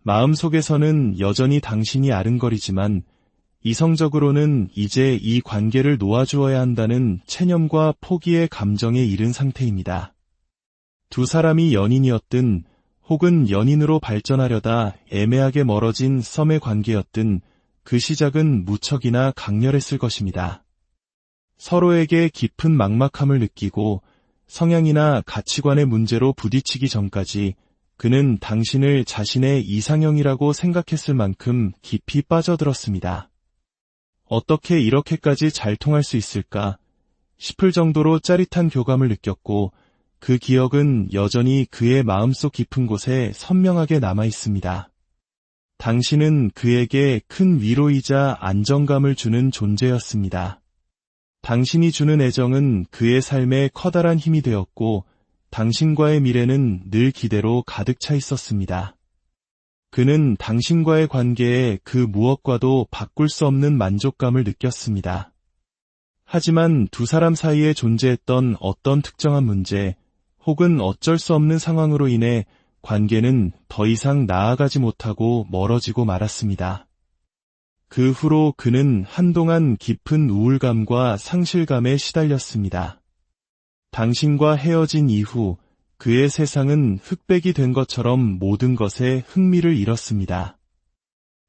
마음속에서는 여전히 당신이 아른거리지만 이성적으로는 이제 이 관계를 놓아주어야 한다는 체념과 포기의 감정에 이른 상태입니다. 두 사람이 연인이었든 혹은 연인으로 발전하려다 애매하게 멀어진 썸의 관계였든 그 시작은 무척이나 강렬했을 것입니다. 서로에게 깊은 막막함을 느끼고 성향이나 가치관의 문제로 부딪히기 전까지 그는 당신을 자신의 이상형이라고 생각했을 만큼 깊이 빠져들었습니다. 어떻게 이렇게까지 잘 통할 수 있을까 싶을 정도로 짜릿한 교감을 느꼈고 그 기억은 여전히 그의 마음속 깊은 곳에 선명하게 남아 있습니다. 당신은 그에게 큰 위로이자 안정감을 주는 존재였습니다. 당신이 주는 애정은 그의 삶에 커다란 힘이 되었고 당신과의 미래는 늘 기대로 가득 차 있었습니다. 그는 당신과의 관계에 그 무엇과도 바꿀 수 없는 만족감을 느꼈습니다. 하지만 두 사람 사이에 존재했던 어떤 특정한 문제 혹은 어쩔 수 없는 상황으로 인해 관계는 더 이상 나아가지 못하고 멀어지고 말았습니다. 그 후로 그는 한동안 깊은 우울감과 상실감에 시달렸습니다. 당신과 헤어진 이후 그의 세상은 흑백이 된 것처럼 모든 것에 흥미를 잃었습니다.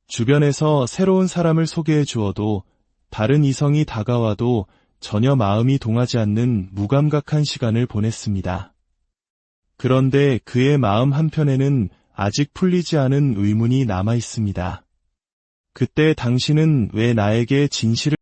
주변에서 새로운 사람을 소개해 주어도 다른 이성이 다가와도 전혀 마음이 동하지 않는 무감각한 시간을 보냈습니다. 그런데 그의 마음 한편에는 아직 풀리지 않은 의문이 남아 있습니다. 그때 당신은 왜 나에게 진실을